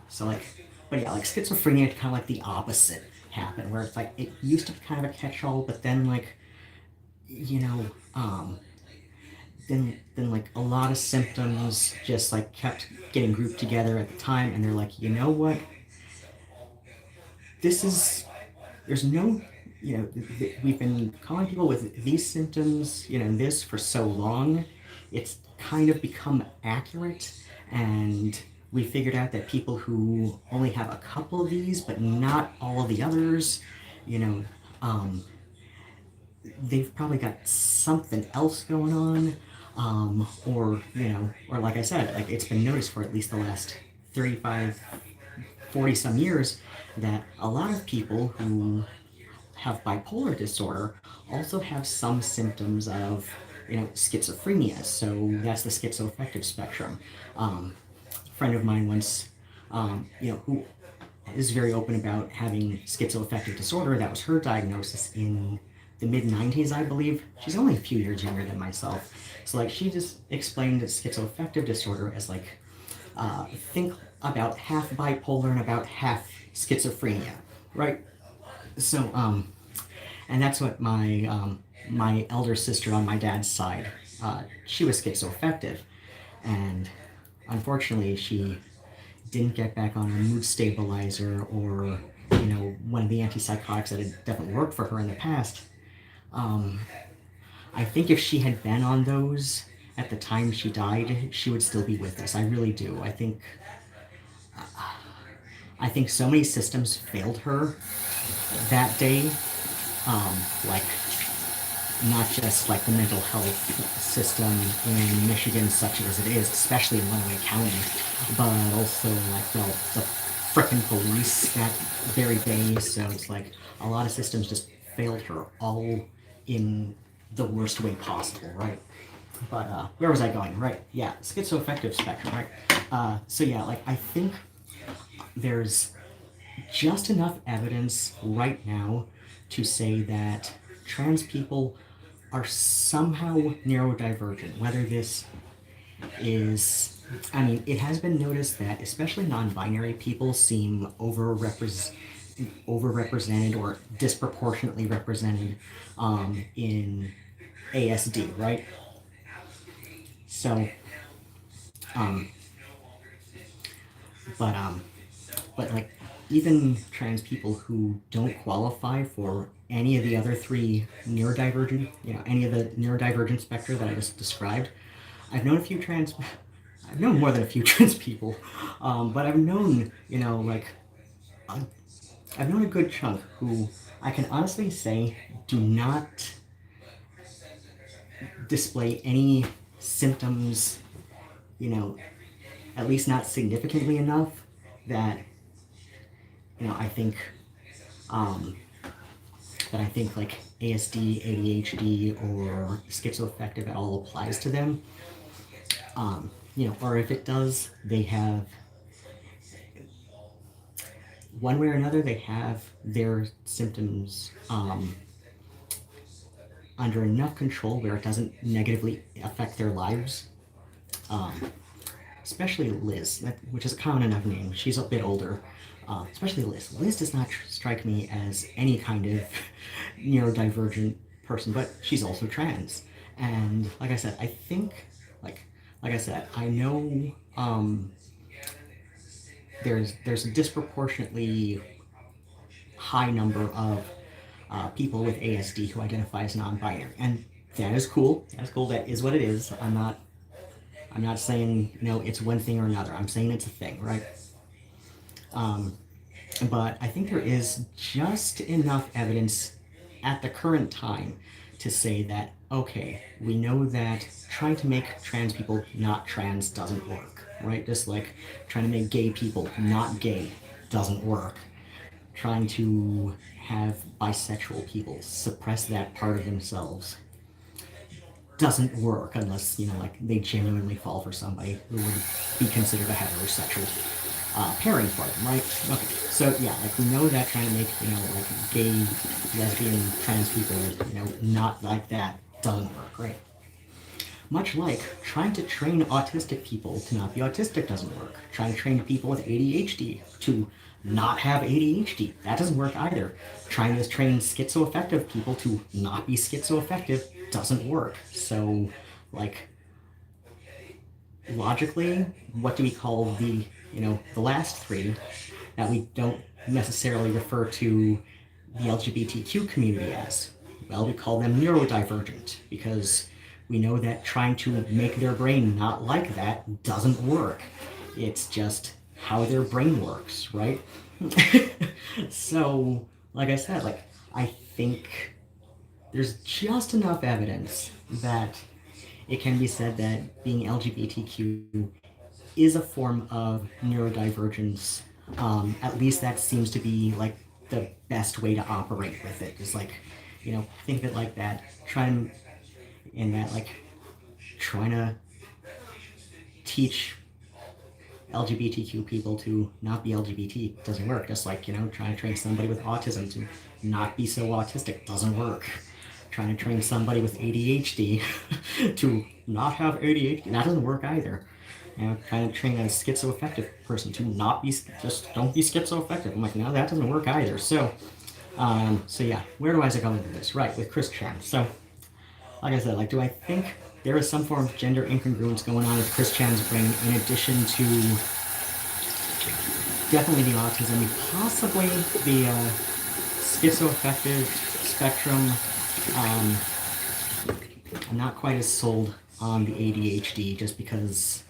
so like, but yeah, like schizophrenia, kind of like the opposite happened, where it's like it used to be kind of a catch-all, but then like then like a lot of symptoms just like kept getting grouped together at the time, and they're like, what, this is, there's no, we've been calling people with these symptoms, this for so long, it's kind of become accurate, and we figured out that people who only have a couple of these but not all of the others, they've probably got something else going on, or like I said, like it's been noticed for at least the last 35, 40 some years that a lot of people who have bipolar disorder also have some symptoms of schizophrenia. So that's the schizoaffective spectrum. A friend of mine once, who is very open about having schizoaffective disorder, that was her diagnosis in the mid-90s, I believe. She's only a few years younger than myself. So like she just explained schizoaffective disorder as like, think about half bipolar and about half schizophrenia, right? So, and that's what my elder sister on my dad's side, she was schizoaffective, and unfortunately she didn't get back on a mood stabilizer or you know, one of the antipsychotics that had definitely worked for her in the past. I think if she had been on those at the time she died, she would still be with us. I really do. I think so many systems failed her that day. Like, not just like the mental health system in Michigan, such as it is, especially in Lenawee County, but also like, well, the frickin' police that very day. So it's like a lot of systems just failed her, all in the worst way possible, right? But where was I going? Right, yeah, schizoaffective spectrum, right? So yeah, like I think there's just enough evidence right now to say that trans people are somehow neurodivergent. Whether this is, I mean, it has been noticed that especially non-binary people seem overrepresented or disproportionately represented in ASD, right? So, um, but like even trans people who don't qualify for any of the other three neurodivergent, you know, any of the neurodivergent spectra that I just described, I've known I've known more than a few trans people, but I've known, you know, like, I've known a good chunk who I can honestly say do not display any symptoms, you know, at least not significantly enough that, you know, I think like ASD, ADHD, or schizoaffective at all applies to them. You know, or if it does, they have, one way or another, they have their symptoms under enough control where it doesn't negatively affect their lives. Especially Liz, which is a common enough name. She's a bit older. Especially Liz. Liz does not strike me as any kind of neurodivergent person, but she's also trans. And like I said, I think, like I said, I know there's a disproportionately high number of people with ASD who identify as non-binary, and that is cool. That's cool. That is what it is. I'm not saying, you know, it's one thing or another. I'm saying it's a thing, right? But I think there is just enough evidence at the current time to say that, okay, we know that trying to make trans people not trans doesn't work, right? Just like trying to make gay people not gay doesn't work. Trying to have bisexual people suppress that part of themselves doesn't work unless, you know, like they genuinely fall for somebody who would be considered a heterosexual pairing for them, right? Okay, so yeah, like we know that trying to make, you know, like gay, lesbian, trans people, you know, not like that doesn't work, right? Much like trying to train autistic people to not be autistic doesn't work. Trying to train people with ADHD to not have ADHD, that doesn't work either. Trying to train schizoaffective people to not be schizoaffective doesn't work. So, like, logically, what do we call the, you know, the last three that we don't necessarily refer to the LGBTQ community as? Well, we call them neurodivergent, because we know that trying to make their brain not like that doesn't work. It's just how their brain works, right? So, like I said, like, I think there's just enough evidence that it can be said that being LGBTQ is a form of neurodivergence. At least that seems to be like the best way to operate with it. Is like, you know, think of it like that. Trying to teach LGBTQ people to not be LGBT doesn't work. Just like, you know, trying to train somebody with autism to not be so autistic doesn't work. Trying to train somebody with ADHD to not have ADHD, that doesn't work either. You know, trying to train a schizoaffective person to not be, just don't be schizoaffective. I'm like, no, that doesn't work either. So yeah, where do I go into this? Right, with Christian. So, like I said, like, do I think there is some form of gender incongruence going on with Chris Chan's brain in addition to definitely the autism, possibly the schizoaffective spectrum. I'm not quite as sold on the ADHD just because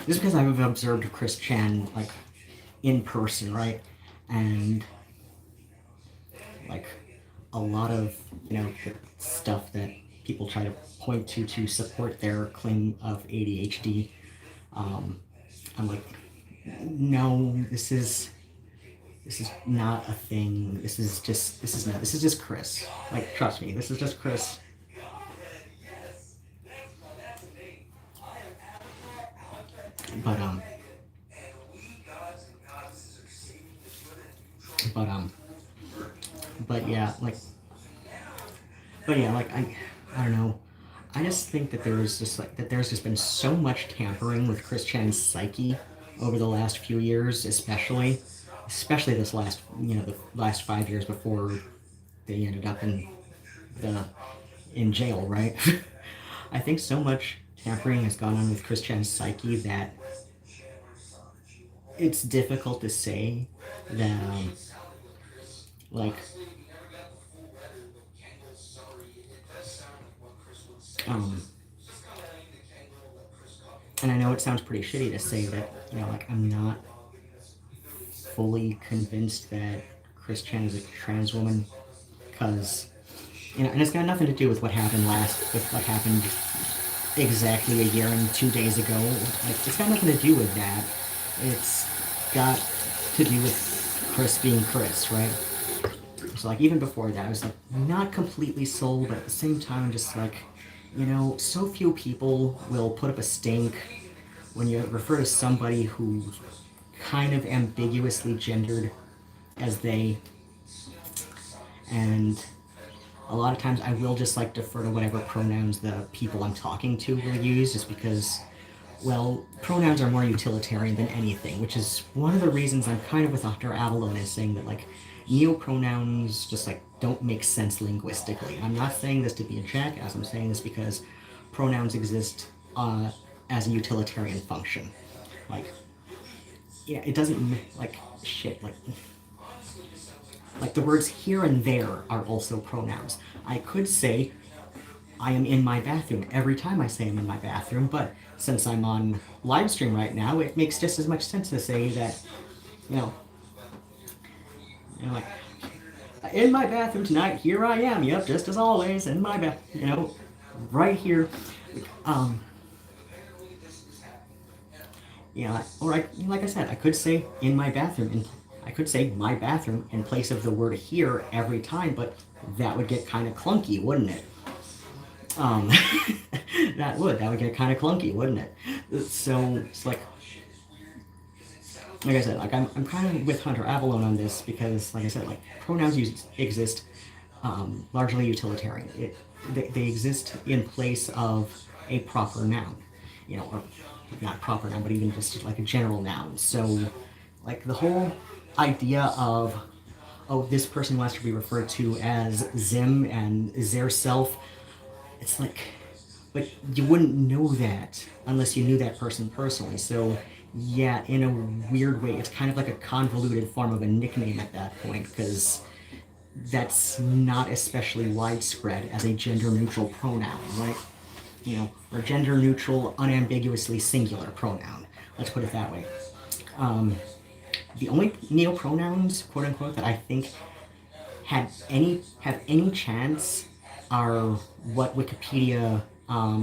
I've observed Chris Chan like in person, right? And like a lot of, the stuff that people try to point to support their claim of ADHD. I'm like, no, this is not a thing. This is just Chris. Like, trust me, this is just Chris. But but yeah, like, I don't know. I just think that there's just been so much tampering with Chris Chan's psyche over the last few years, especially this last, the last 5 years before they ended up in jail, right? I think so much tampering has gone on with Chris Chan's psyche that it's difficult to say that, like, and I know it sounds pretty shitty to say that, like, I'm not fully convinced that Chris Chan is a trans woman, because, and it's got nothing to do with what happened exactly a year and 2 days ago. Like, it's got nothing to do with that. It's got to do with Chris being Chris, right? So, like, even before that, I was, like, not completely sold, but at the same time, I'm just like, so few people will put up a stink when you refer to somebody who's kind of ambiguously gendered as they, and a lot of times I will just, like, defer to whatever pronouns the people I'm talking to will use, just because, well, pronouns are more utilitarian than anything, which is one of the reasons I'm kind of with Dr. Avalon is saying that, like, neopronouns just, like, don't make sense linguistically. I'm not saying this to be a jackass, I'm saying this because pronouns exist as a utilitarian function. Like, yeah, it doesn't, like, shit, like the words here and there are also pronouns. I could say I am in my bathroom every time I say I'm in my bathroom, but since I'm on live stream right now, it makes just as much sense to say that, like, in my bathroom tonight, here I am, yep, just as always, in my right here. Or like I said, I could say in my bathroom, and I could say my bathroom in place of the word here every time, but that would get kind of clunky, wouldn't it? That would get kind of clunky, wouldn't it? So it's like I said, like, I'm kind of with Hunter Avalon on this because, like I said, like, pronouns exist largely utilitarian. They exist in place of a proper noun, or not proper noun, but even just like a general noun. So, like, the whole idea of, oh, this person wants to be referred to as Zim and their self, it's like, but you wouldn't know that unless you knew that person personally. So, yeah, in a weird way, it's kind of like a convoluted form of a nickname at that point, because that's not especially widespread as a gender-neutral pronoun, right? Or gender-neutral, unambiguously singular pronoun. Let's put it that way. The only neopronouns, quote-unquote, that I think have any chance are what Wikipedia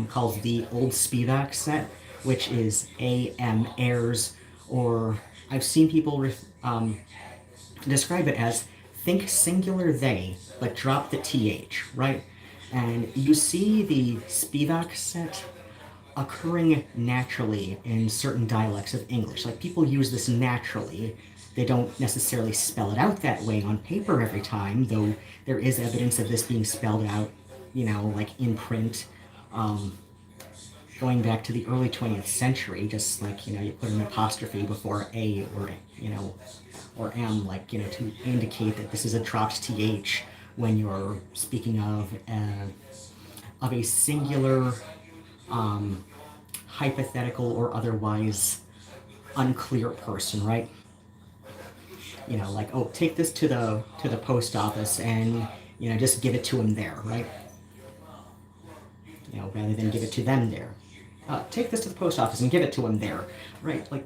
calls the Old Spivak set, which is AM, airs, or I've seen people describe it as think singular they, but drop the TH, right? And you see the Spivak set occurring naturally in certain dialects of English. Like, people use this naturally. They don't necessarily spell it out that way on paper every time, though there is evidence of this being spelled out, like in print, going back to the early 20th century, just like, you put an apostrophe before A or M, like, to indicate that this is a dropped TH when you're speaking of a singular, hypothetical or otherwise unclear person, right? You know, like, oh, take this to the post office and, you know, just give it to him there, right? You know, rather than give it to them there. Take this to the post office and give it to him there, right? Like,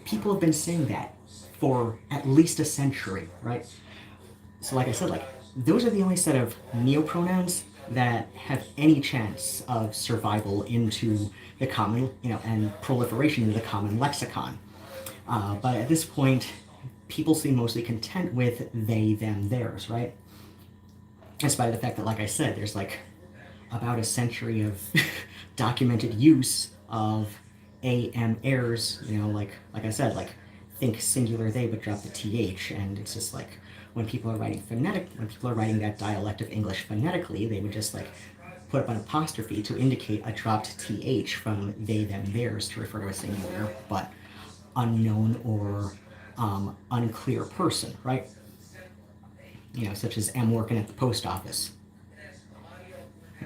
people have been saying that for at least a century, right? So like I said, like, those are the only set of neopronouns that have any chance of survival into the common, you know, and proliferation into the common lexicon. But at this point, people seem mostly content with they, them, theirs, right? In spite of the fact that, like I said, there's like about a century of documented use of am errors, you know, like I said, like, think singular they but drop the th, and it's just like, when people are writing that dialect of English phonetically, they would just like put up an apostrophe to indicate a dropped th from they, them, theirs to refer to a singular but unknown or unclear person, right? You know, such as am working at the post office,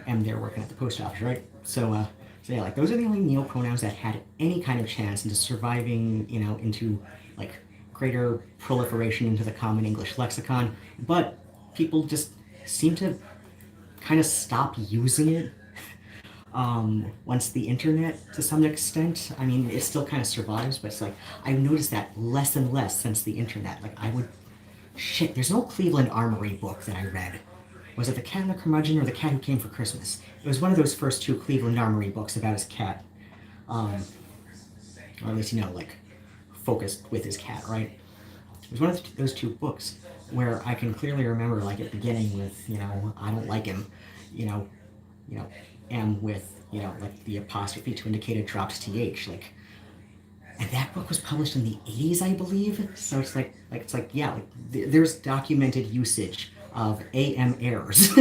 am there working at the post office, right? So yeah, like, those are the only neopronouns that had any kind of chance into surviving, you know, into like greater proliferation into the common English lexicon, but people just seem to kind of stop using it once the internet, to some extent. I mean, it still kind of survives, but it's like, I've noticed that less and less since the internet. Like, there's no Cleveland Armory book that I read. Was it The Cat and the Curmudgeon or The Cat Who Came for Christmas? It was one of those first two Cleveland Armory books about his cat. Or at least, you know, like, focused with his cat, right? It was one of those two books where I can clearly remember, like, at the beginning with, you know, I don't like him, you know, am with, you know, like, the apostrophe to indicate a dropped th, like, and that book was published in the 80s, I believe. So it's like yeah, like, there's documented usage of am errors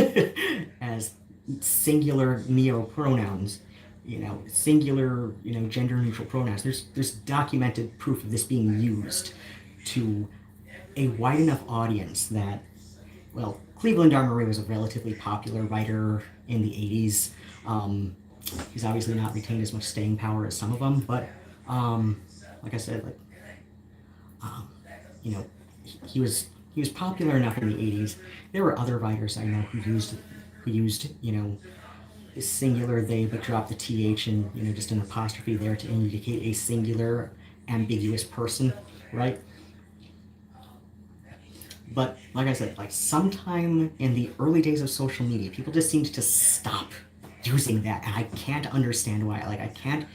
as singular neopronouns, you know, singular, you know, gender neutral pronouns. There's documented proof of this being used to a wide enough audience that, well, Cleveland Armory was a relatively popular writer in the 80s. He's obviously not retained as much staying power as some of them, but like I said, like, you know, he was popular enough in the 80s. There were other writers I know who used, you know, singular they but dropped the th and, you know, just an apostrophe there to indicate a singular ambiguous person, right? But like I said, like, sometime in the early days of social media, people just seemed to stop using that, and I can't understand why. Like, I can't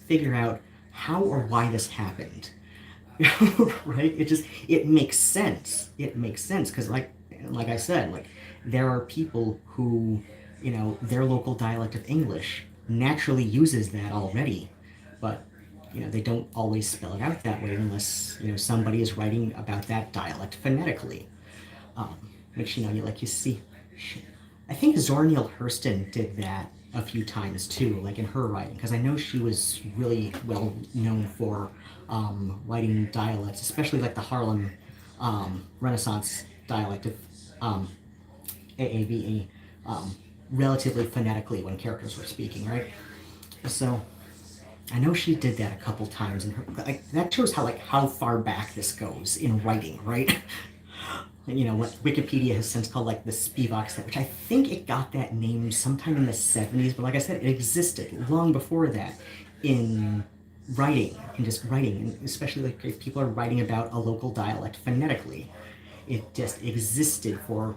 figure out how or why this happened. Right? It makes sense. It makes sense because, like I said, like, there are people who, you know, their local dialect of English naturally uses that already, but, you know, they don't always spell it out that way unless, you know, somebody is writing about that dialect phonetically. Which, you know, you see. I think Zora Neale Hurston did that a few times too, like in her writing, because I know she was really well known for writing dialects, especially like the Harlem Renaissance dialect of AAVE, relatively phonetically when characters were speaking, right? So I know she did that a couple times, and like, that shows how far back this goes in writing, right? You know, what Wikipedia has since called, like, the Spivak set, which I think it got that name sometime in the 70s, but like I said, it existed long before that in writing, and just writing, and especially, like, if people are writing about a local dialect phonetically. It just existed for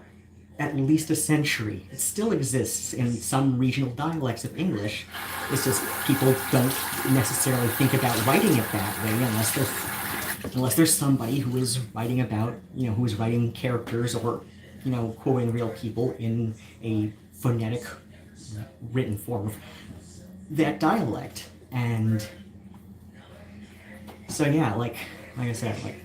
at least a century. It still exists in some regional dialects of English. It's just people don't necessarily think about writing it that way unless there's somebody who is writing about, you know, who is writing characters or, you know, quoting real people in a phonetic written form of that dialect. And so yeah, like I said, like,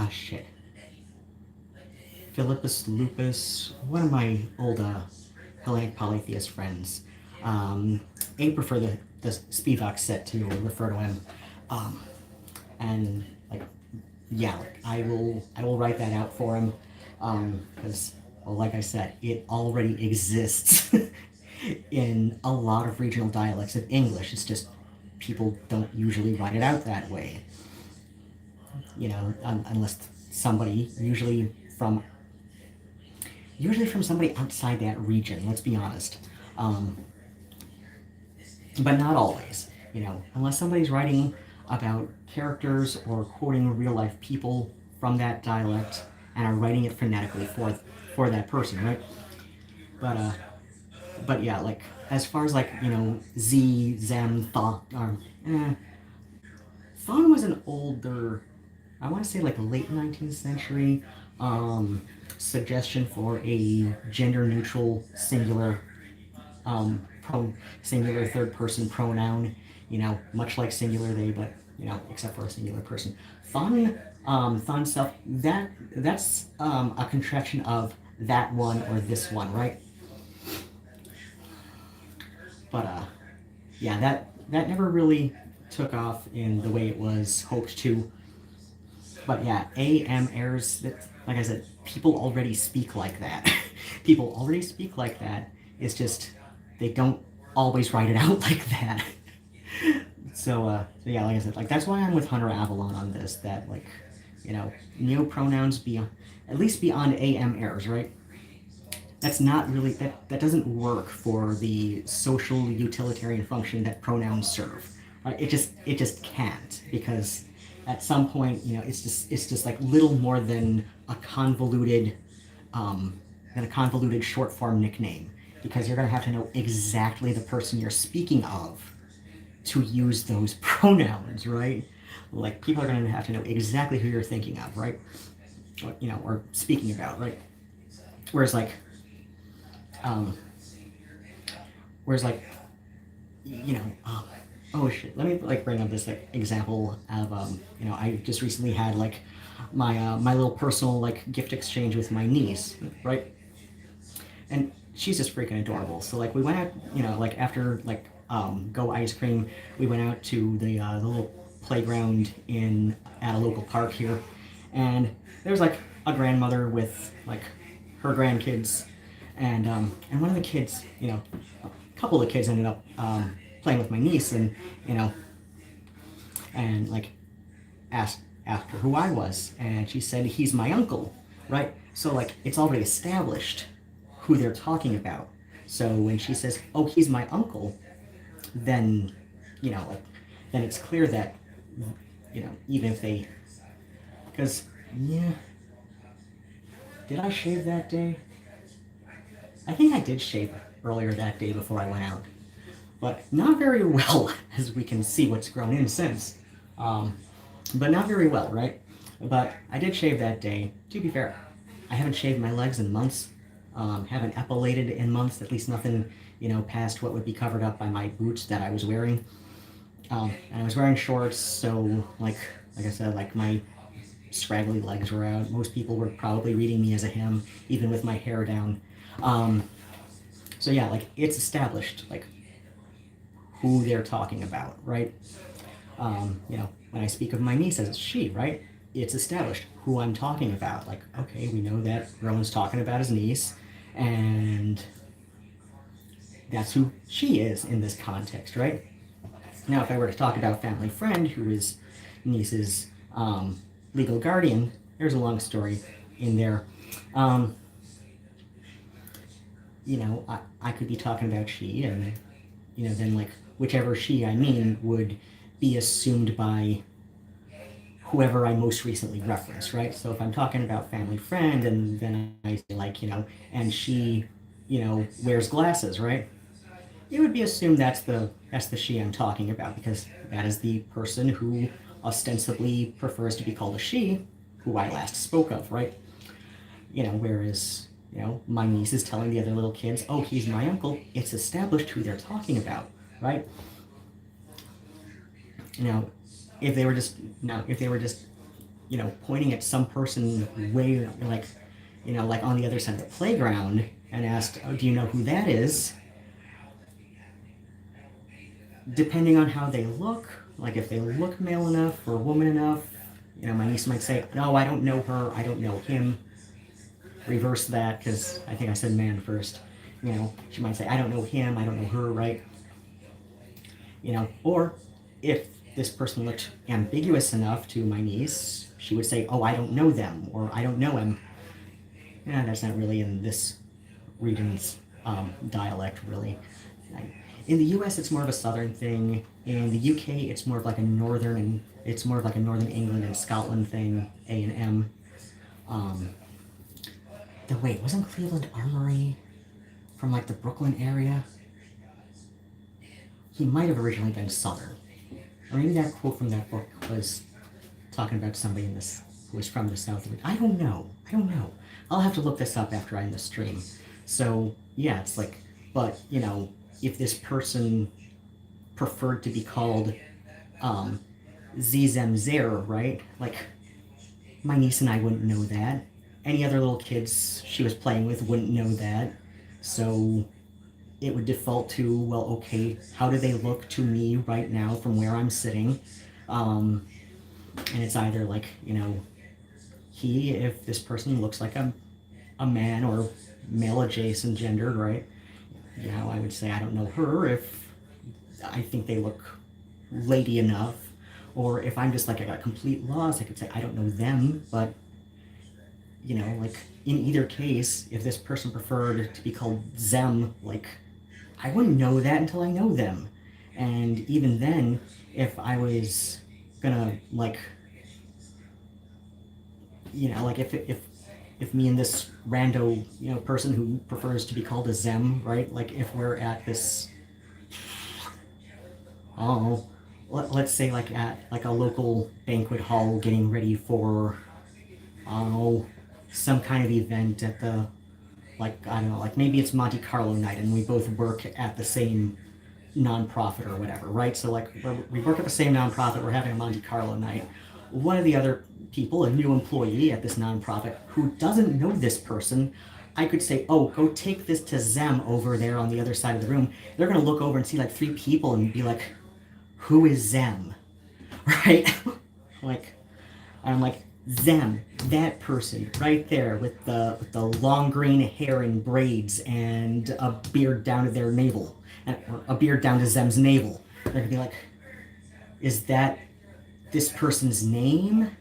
shit. Philippus Lupus, one of my old Hellenic polytheist friends, I prefer the Spivak set to refer to him, and, like, yeah, like, I will write that out for him, because Well, like I said, it already exists in a lot of regional dialects of English. It's just people don't usually write it out that way. You know, unless somebody, usually from somebody outside that region, let's be honest. But not always, you know, unless somebody's writing about characters or quoting real life people from that dialect and are writing it phonetically for that person, right? But but yeah, like as far as like, you know, Z, Zem, Tha, Thon was an older, I want to say like late 19th century suggestion for a gender neutral singular singular third person pronoun, you know, much like singular they, but you know, except for a singular person. Thon self, that's a contraction of that one or this one, right? But yeah, that never really took off in the way it was hoped to. But yeah, AM errors. Like I said, people already speak like that. People already speak like that. It's just they don't always write it out like that. So yeah, like I said, like that's why I'm with Hunter Avalon on this. That like, you know, neopronouns beyond, at least beyond AM errors, right? That's not really that doesn't work for the social utilitarian function that pronouns serve. Right? It just can't, because at some point, you know, it's just like little more than a convoluted short form nickname, because you're gonna have to know exactly the person you're speaking of to use those pronouns, right? Like people are gonna have to know exactly who you're thinking of, right? Or, you know, or speaking about, right? Whereas like um, whereas like, you know, oh shit, let me like bring up this like example of you know, I just recently had like my little personal like gift exchange with my niece, right? And she's just freaking adorable. So like we went out, you know, like after like go ice cream, we went out to the little playground in at a local park here, and there's like a grandmother with like her grandkids, and one of the kids, you know, a couple of the kids ended up playing with my niece, and you know, and like asked her who I was, and she said he's my uncle, right? So like it's already established who they're talking about. So when she says, "Oh, he's my uncle," then you know, like, then it's clear that, you know, even if they, because yeah, did I shave that day? I think I did shave earlier that day before I went out, but not very well, as we can see what's grown in since. But not very well, right? But I did shave that day. To be fair, I haven't shaved my legs in months. Haven't epilated in months. At least nothing, you know, past what would be covered up by my boots that I was wearing. And I was wearing shorts, so like I said, like my scraggly legs were out. Most people were probably reading me as a him, even with my hair down. So yeah, like it's established, like who they're talking about, right? You know, when I speak of my niece as she, right? It's established who I'm talking about. Like, okay, we know that Rowan's talking about his niece, and that's who she is in this context, right? Now, if I were to talk about family friend, who is niece's legal guardian, there's a long story in there. You know, I could be talking about she, and, you know, then, like, whichever she I mean would be assumed by whoever I most recently referenced, right? So if I'm talking about family friend, and then I say, like, you know, and she, you know, wears glasses, right? It would be assumed that's the she I'm talking about, because that is the person who ostensibly prefers to be called a she, who I last spoke of, right? You know, whereas, you know, my niece is telling the other little kids, "Oh, he's my uncle." It's established who they're talking about, right? Now, if they were just you know, pointing at some person way, like, you know, like on the other side of the playground, and asked, "Oh, do you know who that is?" Depending on how they look, like if they look male enough or woman enough, you know, my niece might say, "No, I don't know her. I don't know him." reverse that, because I think I said man first. You know, she might say, I don't know him, I don't know her, right? You know, or if this person looked ambiguous enough to my niece, she would say, oh, I don't know them, or I don't know him. Yeah, that's not really in this region's dialect, really. In the U.S., it's more of a southern thing. In the U.K., it's more of like a northern, and it's more of like a northern England and Scotland thing. A and M. Wait, wasn't Cleveland Armory from like the Brooklyn area? He might have originally been southern, or maybe that quote from that book was talking about somebody who was from the south. I don't know. I'll have to look this up after I end the stream. So yeah, it's like, but you know, if this person preferred to be called Zem, right? Like, my niece and I wouldn't know that. Any other little kids she was playing with wouldn't know that. So it would default to, well, okay, how do they look to me right now from where I'm sitting? And it's either like, you know, if this person looks like a man or male adjacent gendered, right? You know, I would say I don't know her if I think they look lady enough. Or if I'm just like, I got complete loss, I could say I don't know them, but, you know, like, in either case, if this person preferred to be called Zem, like, I wouldn't know that until I know them. And even then, if I was gonna, like, you know, like, if me and this rando, you know, person who prefers to be called a Zem, right, like, if we're at this, I don't know, let's say like at like a local banquet hall getting ready for, I don't know, some kind of event at the, like, I don't know, like maybe it's Monte Carlo night and we both work at the same nonprofit or whatever, right? So like we work at the same nonprofit, we're having a Monte Carlo night. One of the other people, a new employee at this nonprofit who doesn't know this person, I could say, oh, go take this to Zem over there on the other side of the room. They're going to look over and see like 3 people and be like, who is Zem? Right? Like, I'm like, Zem, that person right there with the long green hair and braids and a beard down to their navel, or a beard down to Zem's navel. They're going to be like, is that this person's name?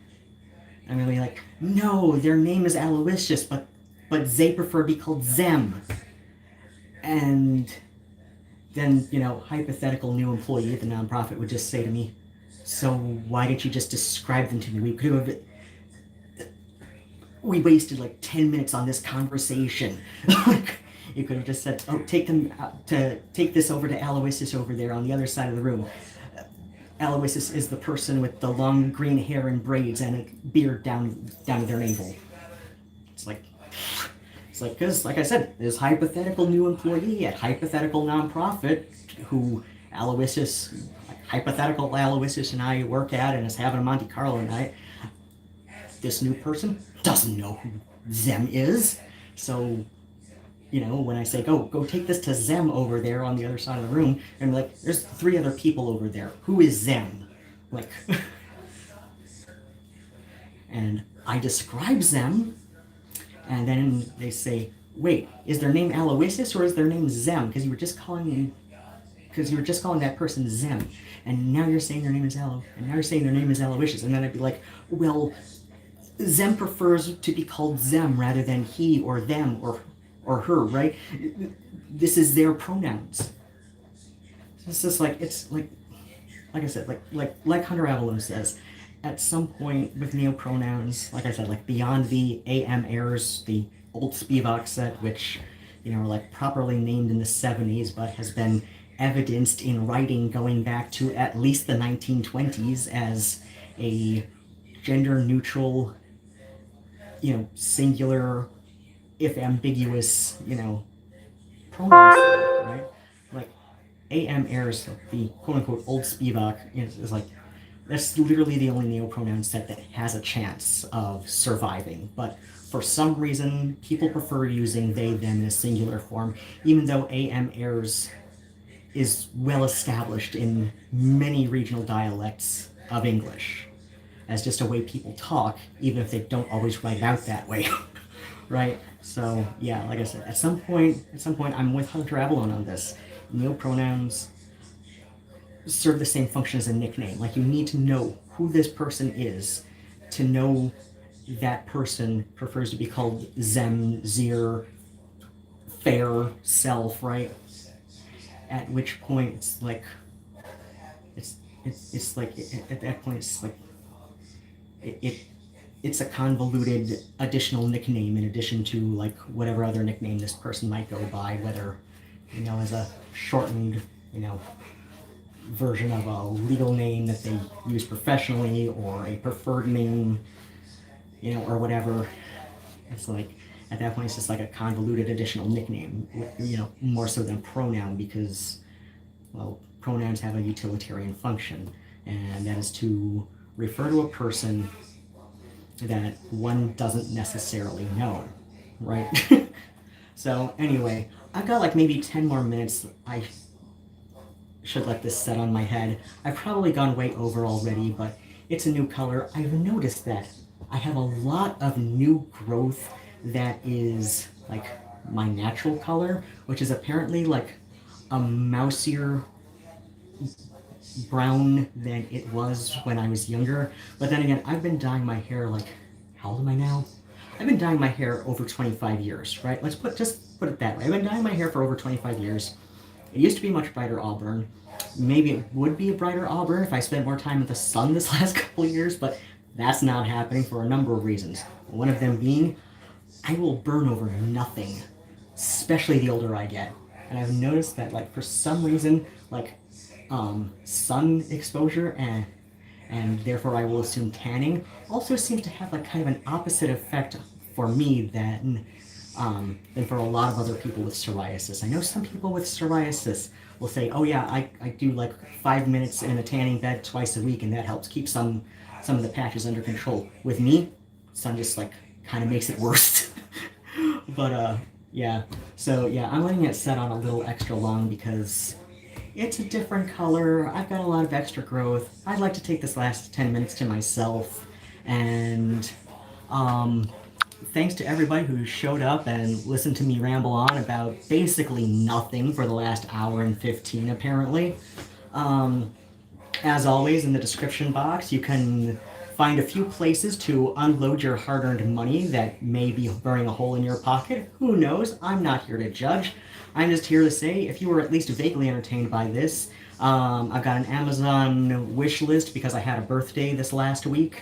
I'm going to be like, no, their name is Aloysius, but they prefer to be called Zem. And then, you know, hypothetical new employee at the nonprofit would just say to me, so why didn't you just describe them to me? We wasted like 10 minutes on this conversation. Like, you could have just said, oh, take this over to Aloysius over there on the other side of the room. Aloysius is the person with the long green hair and braids and a beard down to their navel. It's like, because, like I said, this hypothetical new employee at hypothetical nonprofit who hypothetical Aloysius and I work at and is having a Monte Carlo night, this new person doesn't know who Zem is. So, you know, when I say, go take this to Zem over there on the other side of the room, and like, there's 3 other people over there. Who is Zem? Like, and I describe Zem, and then they say, wait, is their name Aloysius or is their name Zem? Because you were just calling that person Zem, and now you're saying their name is Aloysius. And then I'd be like, well, Zem prefers to be called Zem rather than he or them or her, right? This is their pronouns. It's just like, it's like I said, like Hunter Avallone says, at some point with neopronouns, like I said, like beyond the AM errors, the old Spivak set, which, you know, are like properly named in the 70s, but has been evidenced in writing going back to at least the 1920s as a gender-neutral, you know, singular, if ambiguous, you know, pronoun set, right? Like, AM errors, the quote-unquote old Spivak, is like, that's literally the only neopronoun set that has a chance of surviving. But for some reason, people prefer using they, them in a singular form, even though AM errors is well established in many regional dialects of English as just a way people talk, even if they don't always write it out that way. right? So yeah, like I said, at some point, I'm with Hunter Avalon on this. Neopronouns serve the same function as a nickname. Like, you need to know who this person is to know that person prefers to be called them, zir, fair, self, right? At which point it's like, it's like, at that point it's like, it's a convoluted additional nickname in addition to like whatever other nickname this person might go by, whether, as a shortened, version of a legal name that they use professionally, or a preferred name, or whatever. It's like, at that point it's just like a convoluted additional nickname, more so than pronoun, because, well, pronouns have a utilitarian function, and that is to refer to a person that one doesn't necessarily know, right? So anyway, I've got like maybe 10 more minutes. I should let this set on my head. I've probably gone way over already, but it's a new color. I've noticed that I have a lot of new growth that is like my natural color, which is apparently like a mousier brown than it was when I was younger. But then again, I've been dyeing my hair like, how old am I now? I've been dyeing my hair over 25 years, right? Just put it that way. I've been dyeing my hair for over 25 years. It used to be much brighter auburn. Maybe it would be a brighter auburn if I spent more time in the sun this last couple of years, but that's not happening for a number of reasons. One of them being, I will burn over nothing, especially the older I get. And I've noticed that, like, for some reason, like, sun exposure and therefore I will assume tanning also seems to have like kind of an opposite effect for me than for a lot of other people with psoriasis. I know some people with psoriasis will say, oh yeah, I do like 5 minutes in a tanning bed twice a week, and that helps keep some of the patches under control. With me, sun just like kind of makes it worse. But yeah, so yeah, I'm letting it set on a little extra long because it's a different color. I've got a lot of extra growth. I'd like to take this last 10 minutes to myself. And thanks to everybody who showed up and listened to me ramble on about basically nothing for the last hour and 15, apparently. As always, in the description box, you can find a few places to unload your hard-earned money that may be burning a hole in your pocket. Who knows? I'm not here to judge. I'm just here to say, if you were at least vaguely entertained by this, I've got an Amazon wish list because I had a birthday this last week.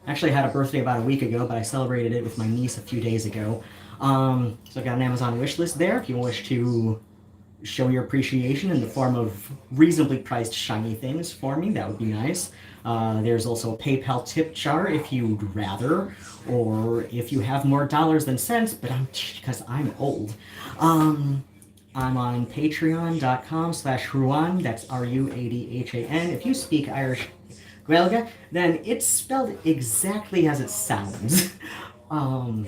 Actually, I had a birthday about a week ago, but I celebrated it with my niece a few days ago. So I've got an Amazon wish list there if you wish to show your appreciation in the form of reasonably priced shiny things for me. That would be nice. There's also a PayPal tip jar if you'd rather, or if you have more dollars than cents, but because I'm old. I'm on patreon.com/Ruadhán, that's Ruadhán. If you speak Irish Gaeilge, then it's spelled exactly as it sounds. I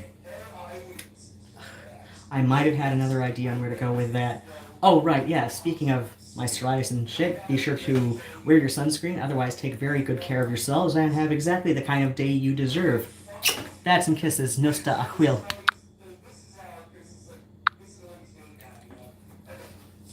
might have had another idea on where to go with that. Oh, right, yeah, speaking of my psoriasis and shit, be sure to wear your sunscreen, otherwise take very good care of yourselves and have exactly the kind of day you deserve. That's some kisses. Nusta achwil.